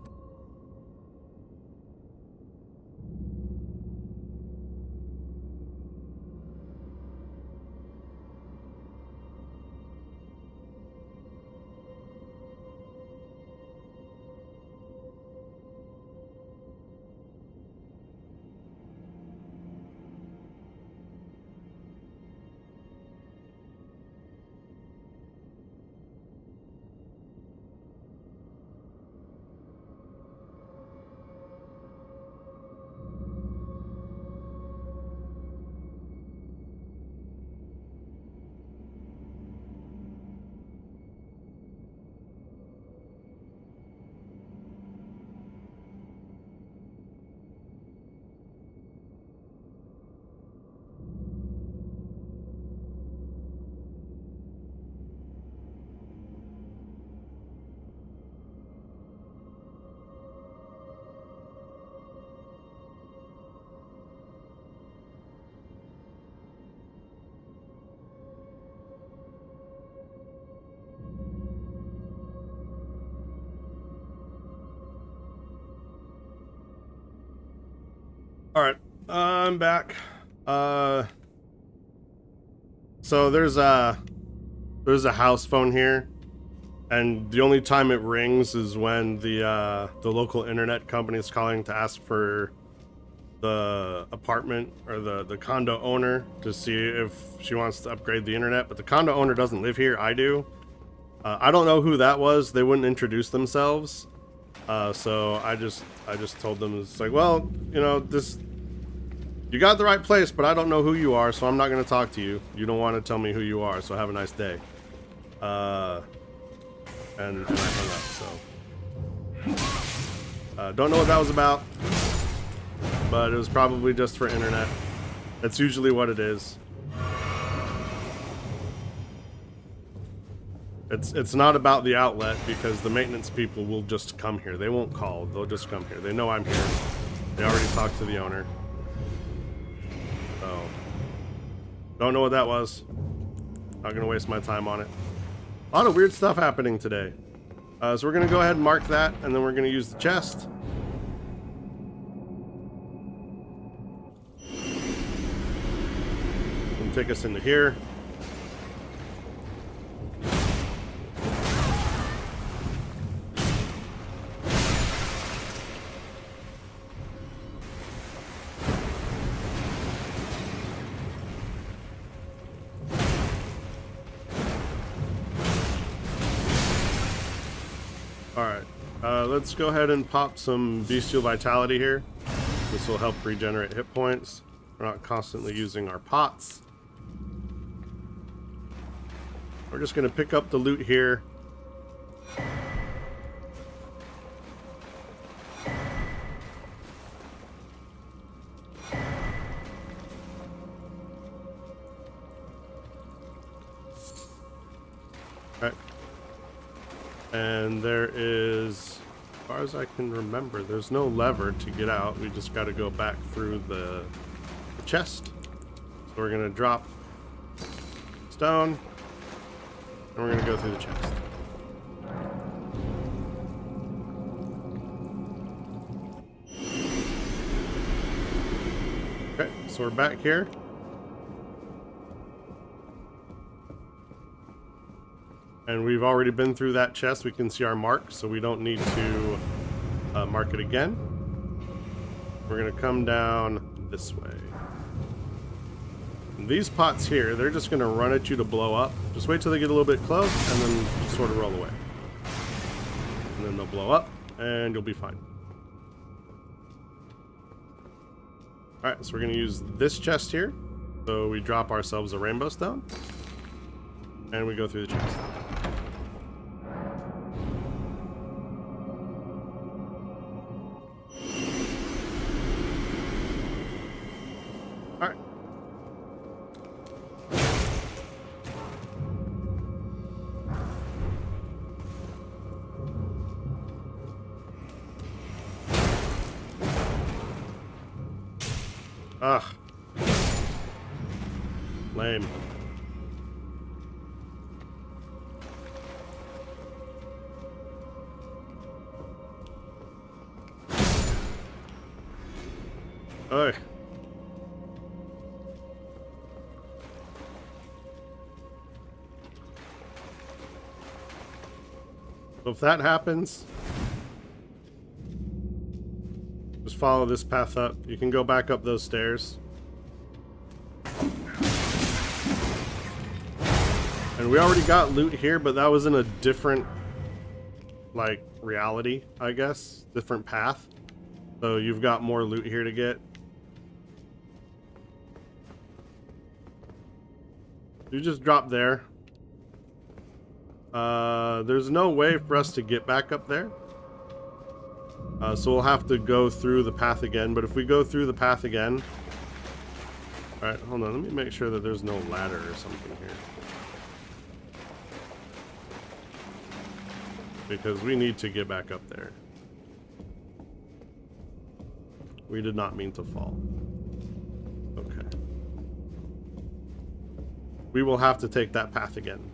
All right, I'm back. So there's a house phone here, and the only time it rings is when the local internet company is calling to ask for the apartment or the condo owner to see if she wants to upgrade the internet, but the condo owner doesn't live here. I do. I don't know who that was. They wouldn't introduce themselves. So I just told them, it's like, well, you know, you got the right place, but I don't know who you are, so I'm not going to talk to you. You don't want to tell me who you are, so have a nice day. And I hung up, so. Don't know what that was about, but it was probably just for internet. That's usually what it is. It's not about the outlet, because the maintenance people will just come here. They won't call. They'll just come here. They know I'm here. They already talked to the owner. So, don't know what that was. Not gonna waste my time on it. A lot of weird stuff happening today. So we're gonna go ahead and mark that, and then we're gonna use the chest. And take us into here. Let's go ahead and pop some bestial vitality here. This will help regenerate hit points. We're not constantly using our pots. We're just going to pick up the loot here. Alright. And there is, as far as I can remember, there's no lever to get out. We just got to go back through the chest. So we're going to drop stone, and we're going to go through the chest. Okay, so we're back here. And we've already been through that chest. We can see our mark, so we don't need to mark it again. We're going to come down this way. And these pots here, they're just going to run at you to blow up. Just wait till they get a little bit close, and then just sort of roll away. And then they'll blow up, and you'll be fine. Alright, so we're going to use this chest here. So we drop ourselves a rainbow stone, and we go through the chest. Alright. Ugh. Lame. Ugh. So if that happens, just follow this path up. You can go back up those stairs. And we already got loot here, but that was in a different, like, reality, I guess. Different path. So you've got more loot here to get. You just drop there. There's no way for us to get back up there. So we'll have to go through the path again. But if we go through the path again... Alright, hold on. Let me make sure that there's no ladder or something here. Because we need to get back up there. We did not mean to fall. Okay. We will have to take that path again.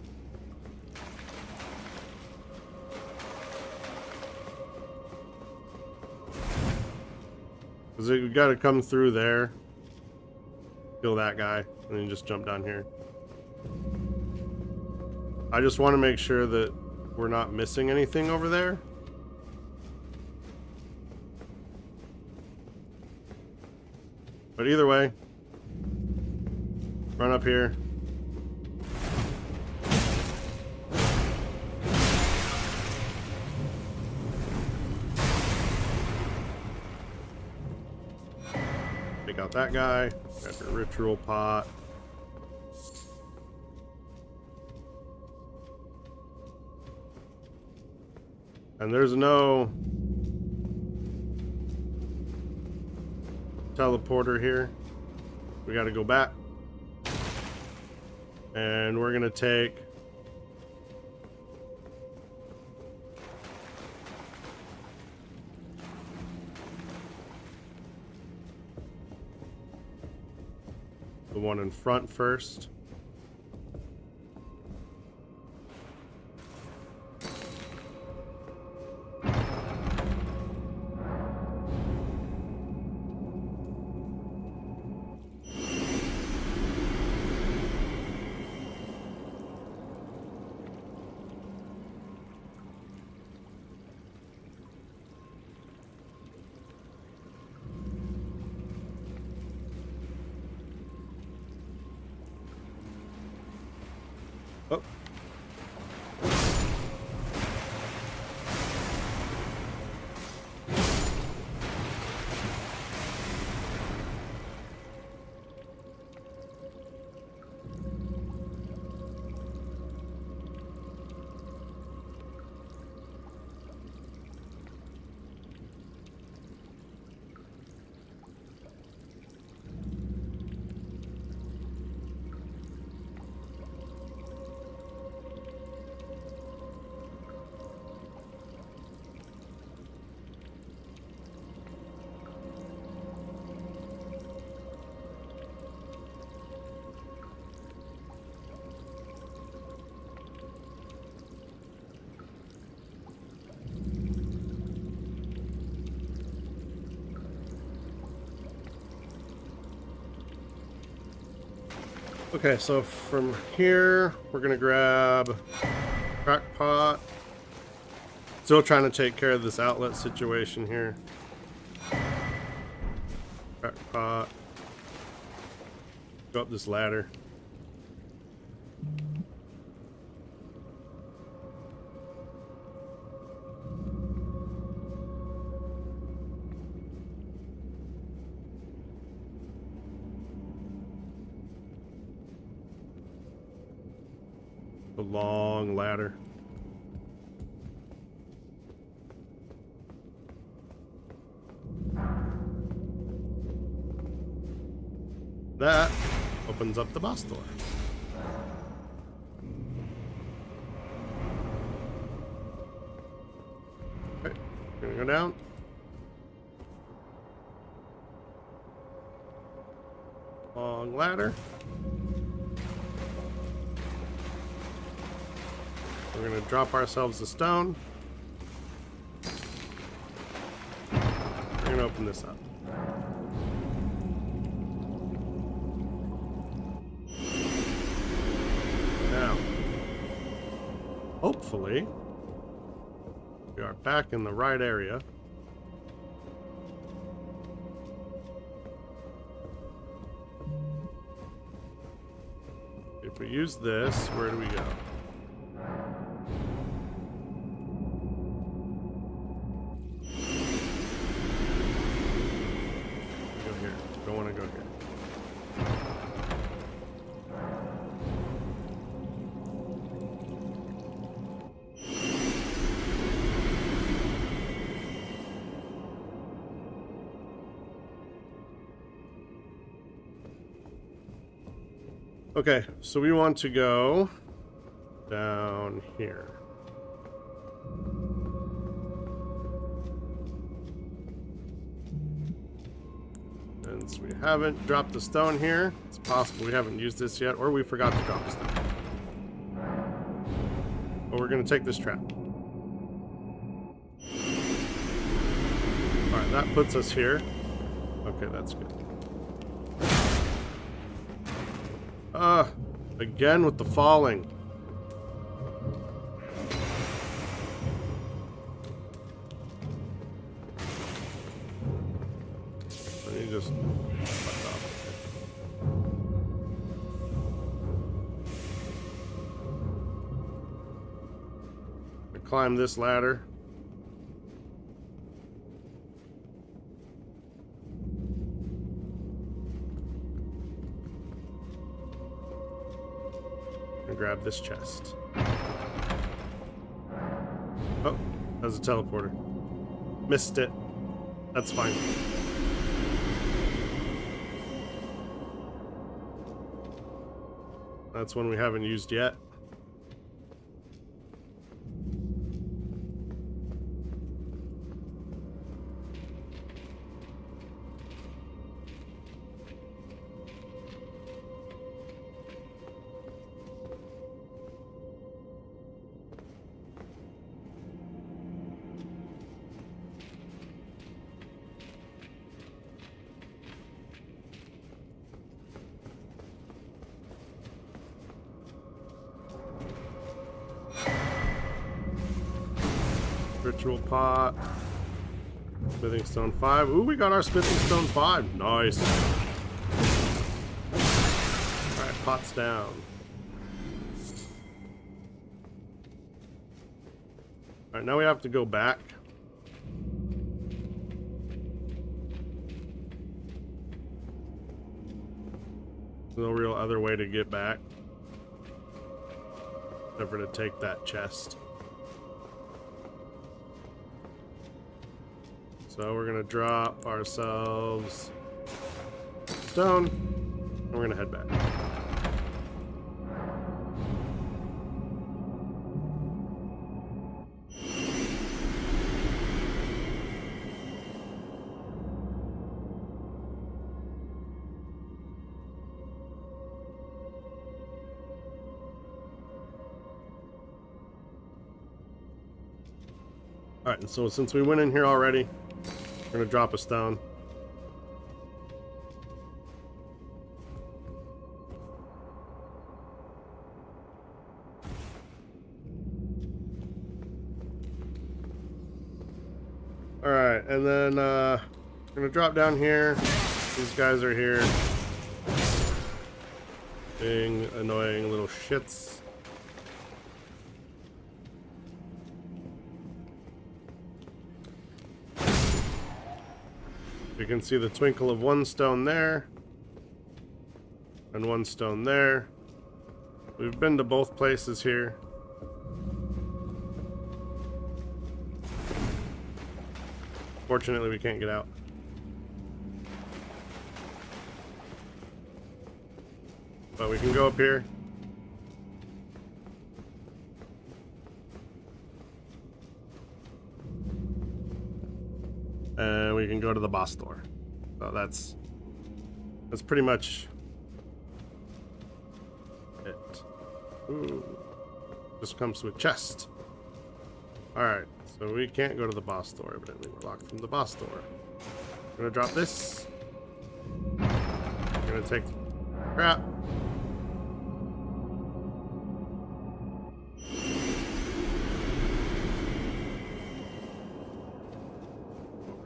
Because we got to come through there, kill that guy, and then just jump down here. I just want to make sure that we're not missing anything over there. But either way, run up here. Take out that guy. Got your ritual pot. And there's no teleporter here. We got to go back. And we're going to take the one in front first. Oh. Okay, so from here, we're gonna grab crackpot. Still trying to take care of this outlet situation here. Crackpot. Go up this ladder. The long ladder. That opens up the boss door. Okay, gonna go down. Long ladder. We're going to drop ourselves a stone. We're going to open this up. Now, hopefully, we are back in the right area. If we use this, where do we go? Don't want to go here. Okay, so we want to go down here. Since we haven't dropped the stone here, it's possible we haven't used this yet, or we forgot to drop the stone. But we're going to take this trap. Alright, that puts us here. Okay, that's good. Again with the falling. Let me just... climb this ladder. And grab this chest. Oh, that's a teleporter. Missed it. That's fine. That's one we haven't used yet. Ritual pot. Smithing stone 5. Ooh, we got our smithing stone 5. Nice. Alright, pot's down. Alright, now we have to go back. There's no real other way to get back. Except for to take that chest. So we're gonna drop ourselves stone, and we're gonna head back. All right, and so since we went in here already, we're gonna drop a stone. All right, and then we're gonna drop down here. These guys are here, being annoying little shits. You can see the twinkle of one stone there and one stone there. We've been to both places here. Fortunately, we can't get out. But we can go up here. And we can go to the boss door. So that's pretty much it. Ooh. This comes with chest. Alright, so we can't go to the boss door, evidently. We're locked from the boss door. I'm gonna drop this. I'm gonna take crap.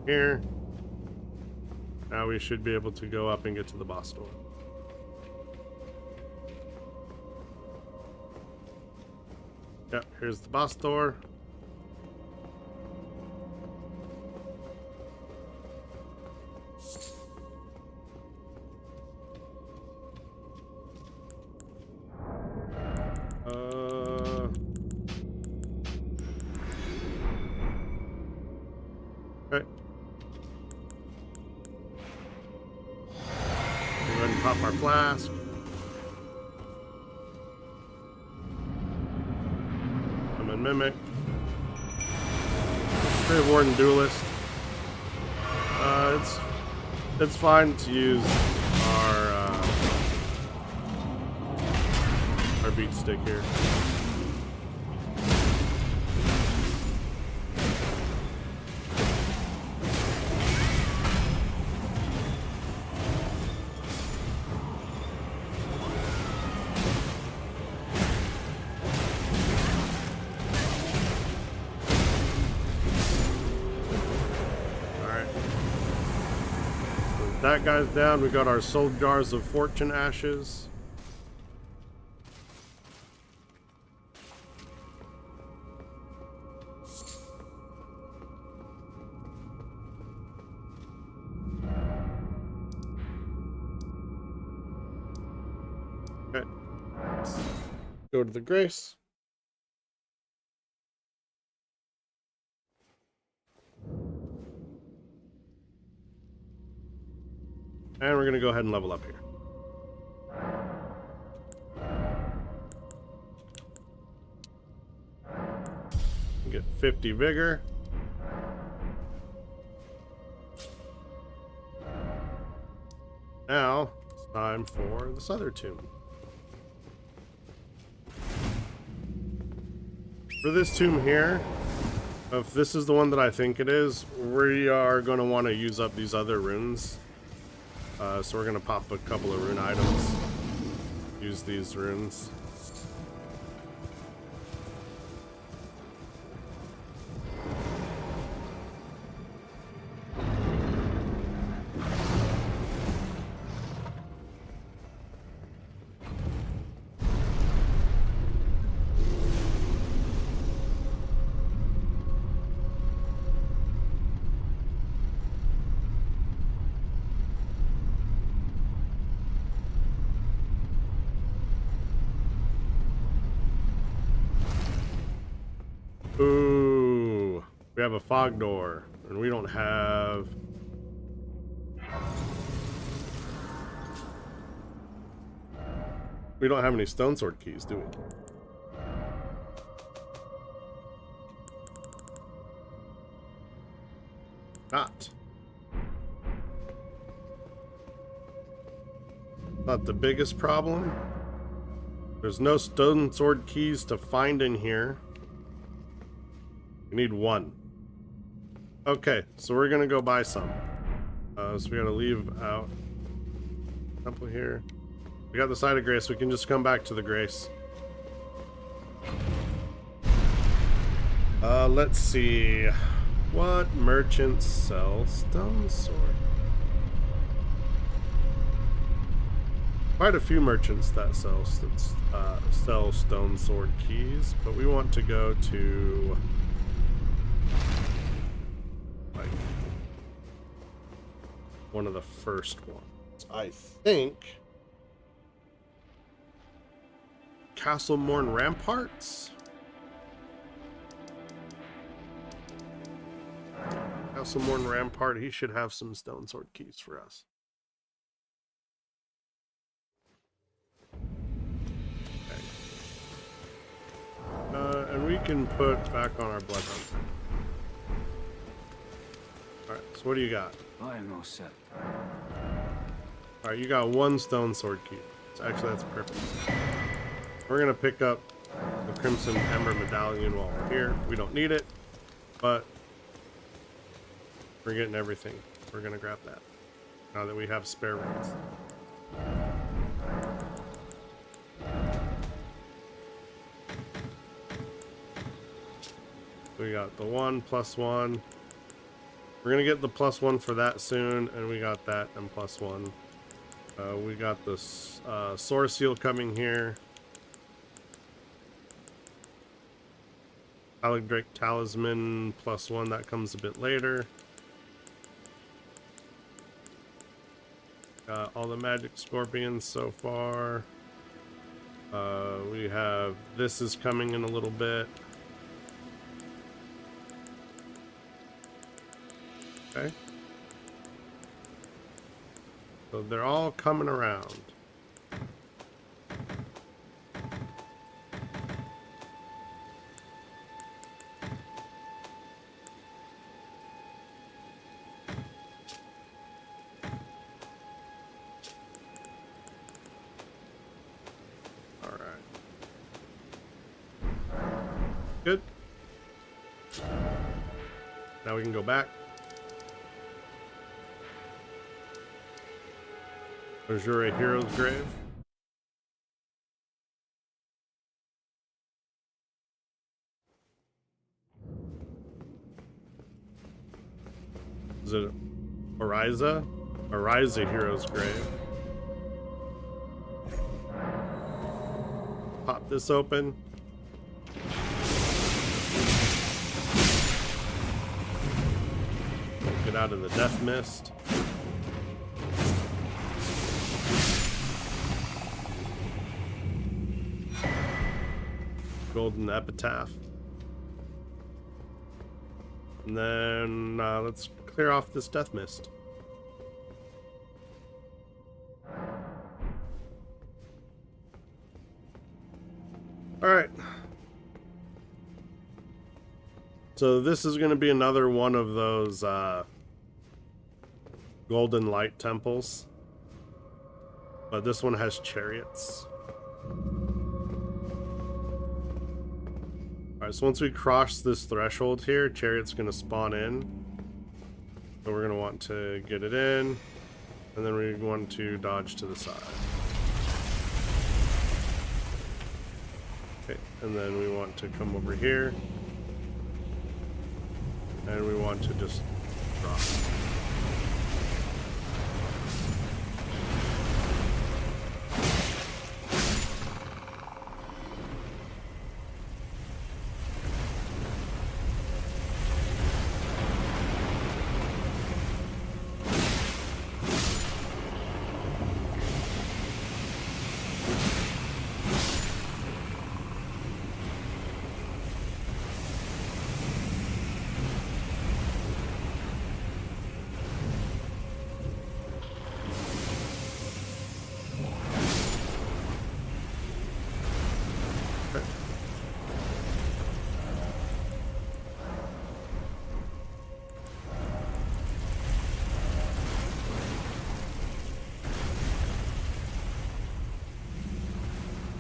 Here. Now we should be able to go up and get to the boss door. Yep, here's the boss door. Okay. Go ahead and pop our flask. Summon Mimic. Grave Warden Duelist. It's fine to use our beat stick here. That guy's down. We got our soul jars of fortune ashes. Go to the Grace. And we're going to go ahead and level up here. Get 50 vigor. Now, it's time for this other tomb. For this tomb here, if this is the one that I think it is, we are going to want to use up these other runes. So we're going to pop a couple of rune items. Use these runes. Ooh, we have a fog door, and we don't have... We don't have any stone sword keys, do we? Not the biggest problem. There's no stone sword keys to find in here. We need one. Okay, so we're gonna go buy some. So we gotta leave out temple here. We got the side of Grace. We can just come back to the Grace. Let's see. What merchants sell stone sword? Quite a few merchants that sell stone sword keys, but we want to go to like one of the first ones. I think Castle Morn Ramparts. Castle Morn Rampart. He should have some stone sword keys for us. And we can put back on our blood hunt. Alright, so what do you got?
I am all set.
Alright, you got one stone sword key. So actually, that's perfect. We're going to pick up the Crimson Ember Medallion while we're here. We don't need it, but we're getting everything. We're going to grab that now that we have spare runes. We got the 1+1. We're gonna get the +1 for that soon, and we got that and +1. We got this Sword Seal coming here. Drake Talisman +1, that comes a bit later. Got all the magic scorpions so far. We have this is coming in a little bit. Okay. So they're all coming around. All right. Good. Now we can go back. Azure Hero's Grave. Is it Ariza? Ariza Hero's Grave. Pop this open. Get out of the death mist. golden epitaph. And then let's clear off this death mist. Alright. So this is going to be another one of those golden light temples. But this one has chariots. Alright, so once we cross this threshold here, chariot's going to spawn in. So we're going to want to get it in. And then we want to dodge to the side. Okay, and then we want to come over here. And we want to just drop.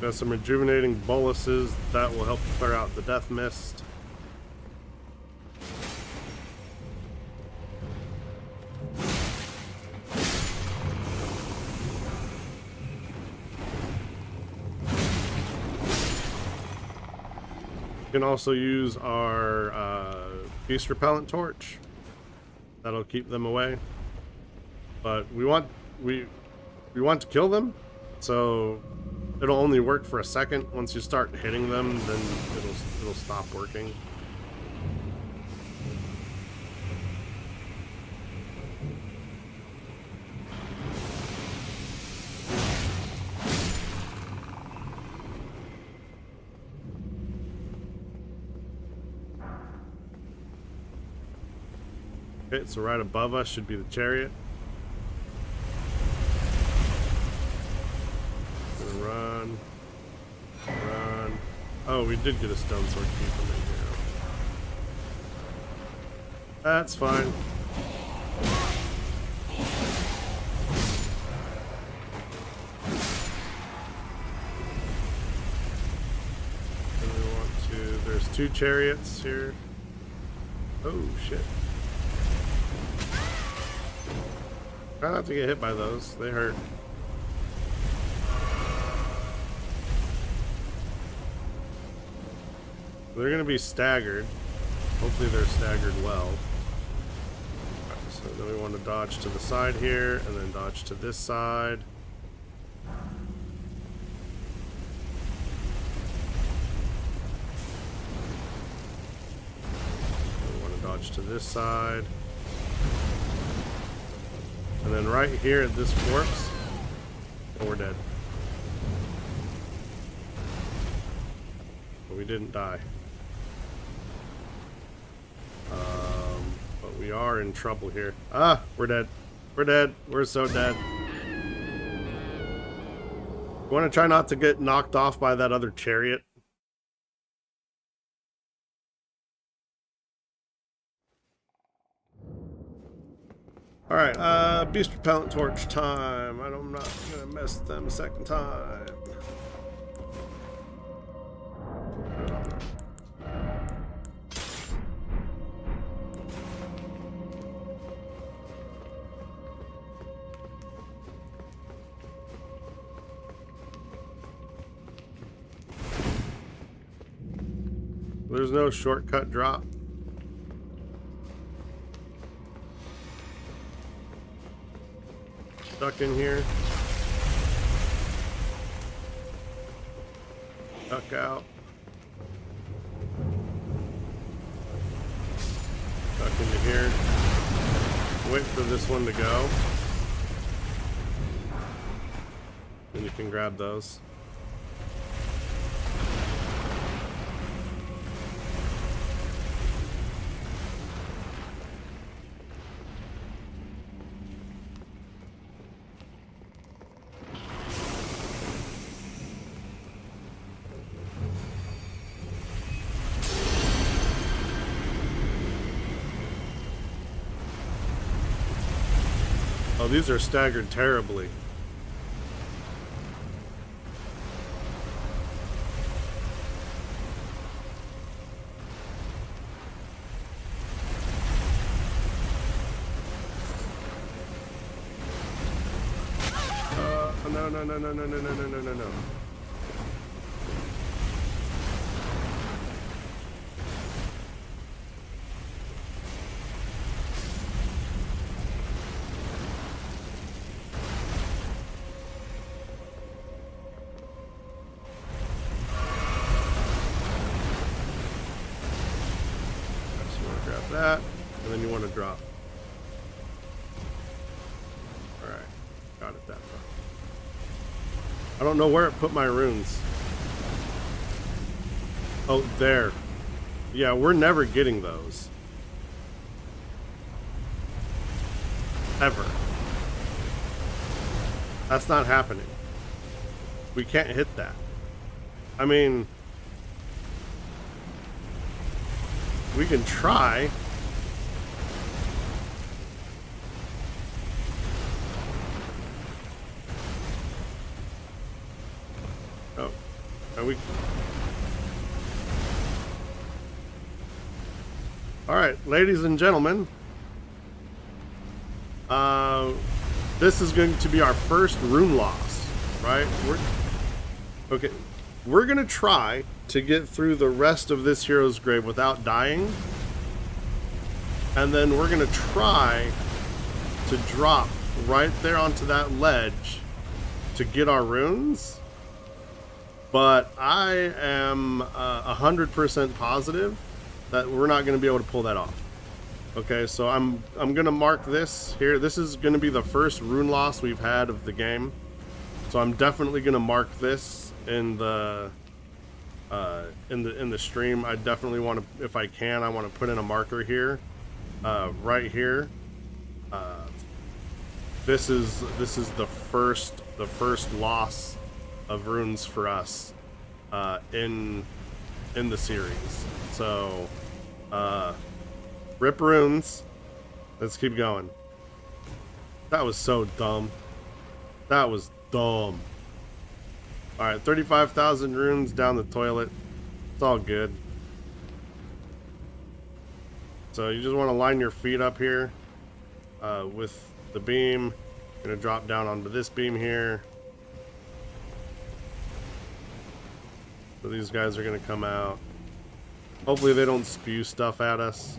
Got some rejuvenating boluses that will help clear out the death mist. You can also use our beast repellent torch. That'll keep them away. But we want to kill them, so it'll only work for a second. Once you start hitting them, then it'll stop working. Okay, so right above us should be the chariot. Run. Run. Oh, we did get a stone sword key from it here. That's fine. And we want to... There's two chariots here. Oh, shit. Try not to get hit by those. They hurt. They're going to be staggered. Hopefully they're staggered well. Right, so then we want to dodge to the side here, and then dodge to this side. We want to dodge to this side. And then right here at this corpse, oh, we're dead. But we didn't die. But we are in trouble here. Ah, we're dead. We're dead. We're so dead. You want to try not to get knocked off by that other chariot? Alright, beast repellent torch time. I'm not gonna mess them a second time. There's no shortcut drop. Stuck in here. Duck out. Stuck into here. Wait for this one to go. Then you can grab those. Oh, these are staggered terribly. No. That, and then you want to drop. Alright, got it that far. I don't know where it put my runes. Oh, there. Yeah, we're never getting those. Ever. That's not happening. We can't hit that. I mean, we can try. Oh, and we. All right, ladies and gentlemen. This is going to be our first rune loss, right? We're gonna try to get through the rest of this hero's grave without dying, and then we're gonna try to drop right there onto that ledge to get our runes. But I am 100% positive that we're not gonna be able to pull that off. Okay, so I'm gonna mark this here. This is gonna be the first rune loss we've had of the game, so I'm definitely gonna mark this in the stream. I definitely want to, if I can, I want to put in a marker here, right here. This is the first loss of runes for us in the series. So rip runes. Let's keep going. That was so dumb. That was dumb. Alright, 35,000 runes down the toilet. It's all good. So you just want to line your feet up here with the beam. Gonna drop down onto this beam here. So these guys are gonna come out. Hopefully they don't spew stuff at us.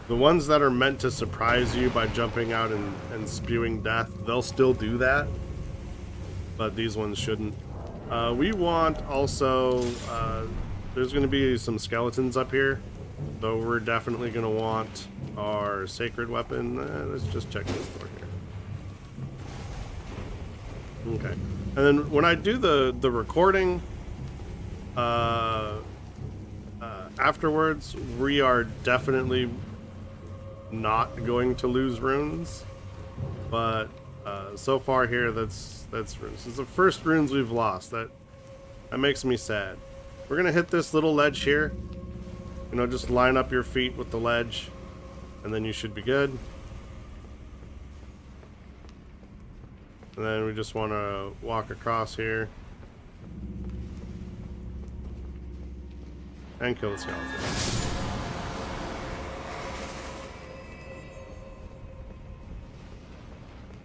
The ones that are meant to surprise you by jumping out and spewing death, they'll still do that. But these ones shouldn't. We want also, there's going to be some skeletons up here. So we're definitely going to want our sacred weapon. Let's just check this door here. Okay. And then when I do the recording, afterwards, we are definitely not going to lose runes, but so far here that's runes. It's the first runes we've lost. That makes me sad. We're gonna hit this little ledge here. You know, just line up your feet with the ledge, and then you should be good. And then we just want to walk across here and kill the skeleton.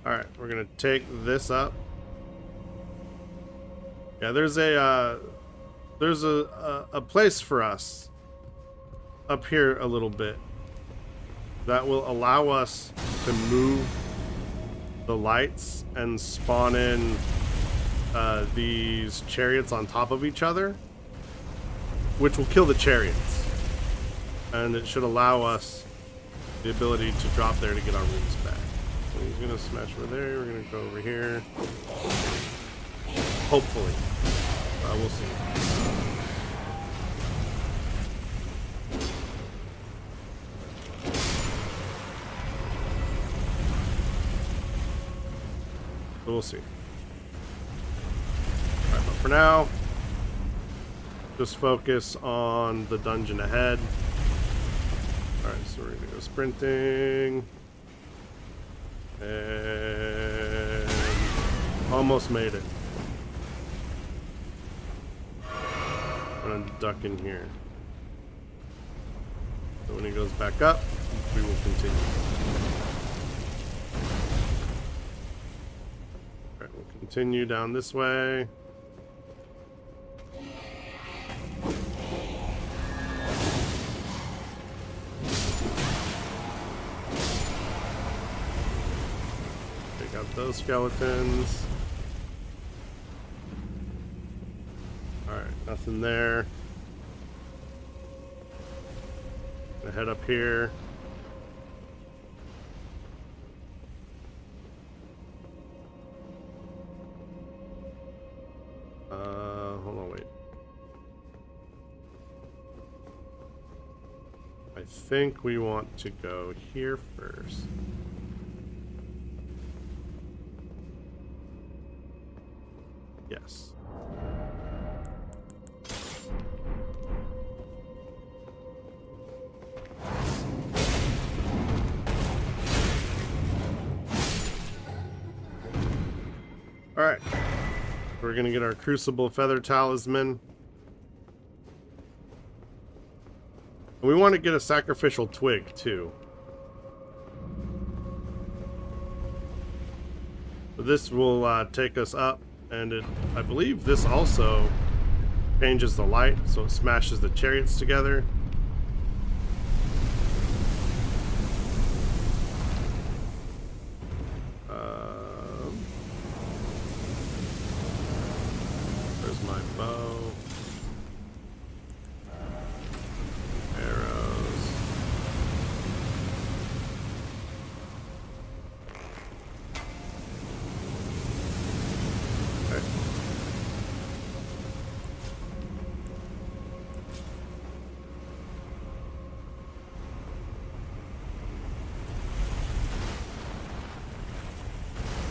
Alright, we're gonna take this up. Yeah, there's a place for us up here a little bit that will allow us to move the lights and spawn in these chariots on top of each other, which will kill the chariots, and it should allow us the ability to drop there to get our runes back. So he's gonna smash over there. We're gonna go over here. Hopefully, we'll see. So we'll see. Alright, but for now, just focus on the dungeon ahead. Alright, so we're gonna go sprinting. And almost made it. I'm gonna duck in here. So when he goes back up, we will continue. Alright, we'll continue down this way. Take out those skeletons. Alright, nothing there. Gonna head up here. Hold on, wait. I think we want to go here first. Yes. Alright. We're gonna get our Crucible Feather Talisman. And we want to get a Sacrificial Twig, too. So this will take us up, and I believe this also changes the light, so it smashes the chariots together. There's my bow. Arrows. Okay.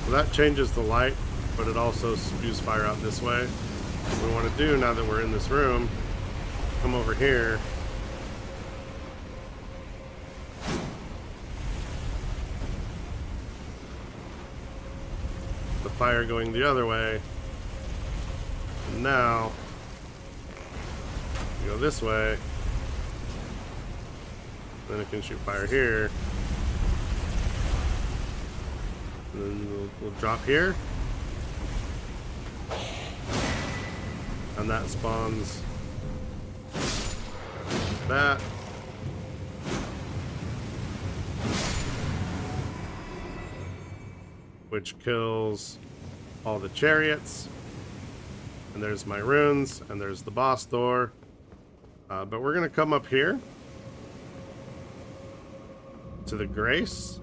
So that changes the light, but it also spews fire out this way. What we want to do now that we're in this room, come over here. The fire going the other way. And now, you go this way. Then it can shoot fire here. And then we'll drop here. And that spawns that. Which kills all the chariots. And there's my runes, and there's the boss door. But we're gonna come up here to the Grace.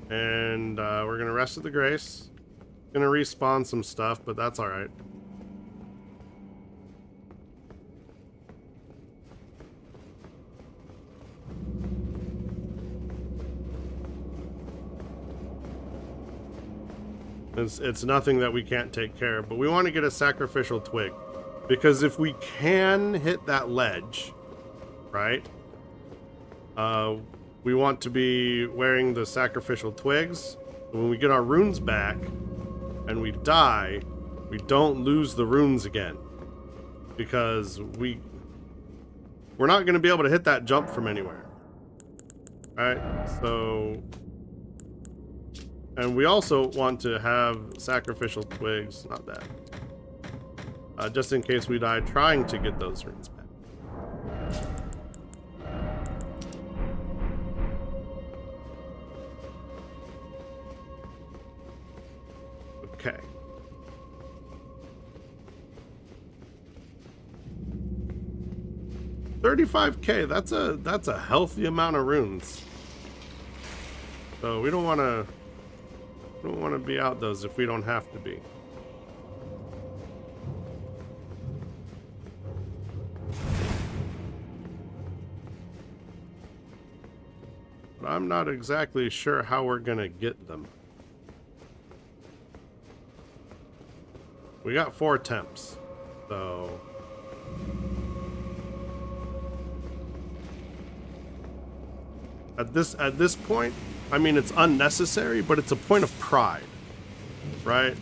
And we're gonna rest at the Grace. Gonna respawn some stuff, but that's alright. It's nothing that we can't take care of, but we want to get a Sacrificial Twig. Because if we can hit that ledge, right? We want to be wearing the Sacrificial Twigs. When we get our runes back and we die, we don't lose the runes again. Because we're not going to be able to hit that jump from anywhere. Alright, so... And we also want to have Sacrificial Twigs, not that. Just in case we die trying to get those runes back. Okay. $35K, that's a healthy amount of runes. So we don't want to be out those if we don't have to be. But I'm not exactly sure how we're gonna get them. We got 4 attempts. So at this point, I mean, it's unnecessary, but it's a point of pride, right?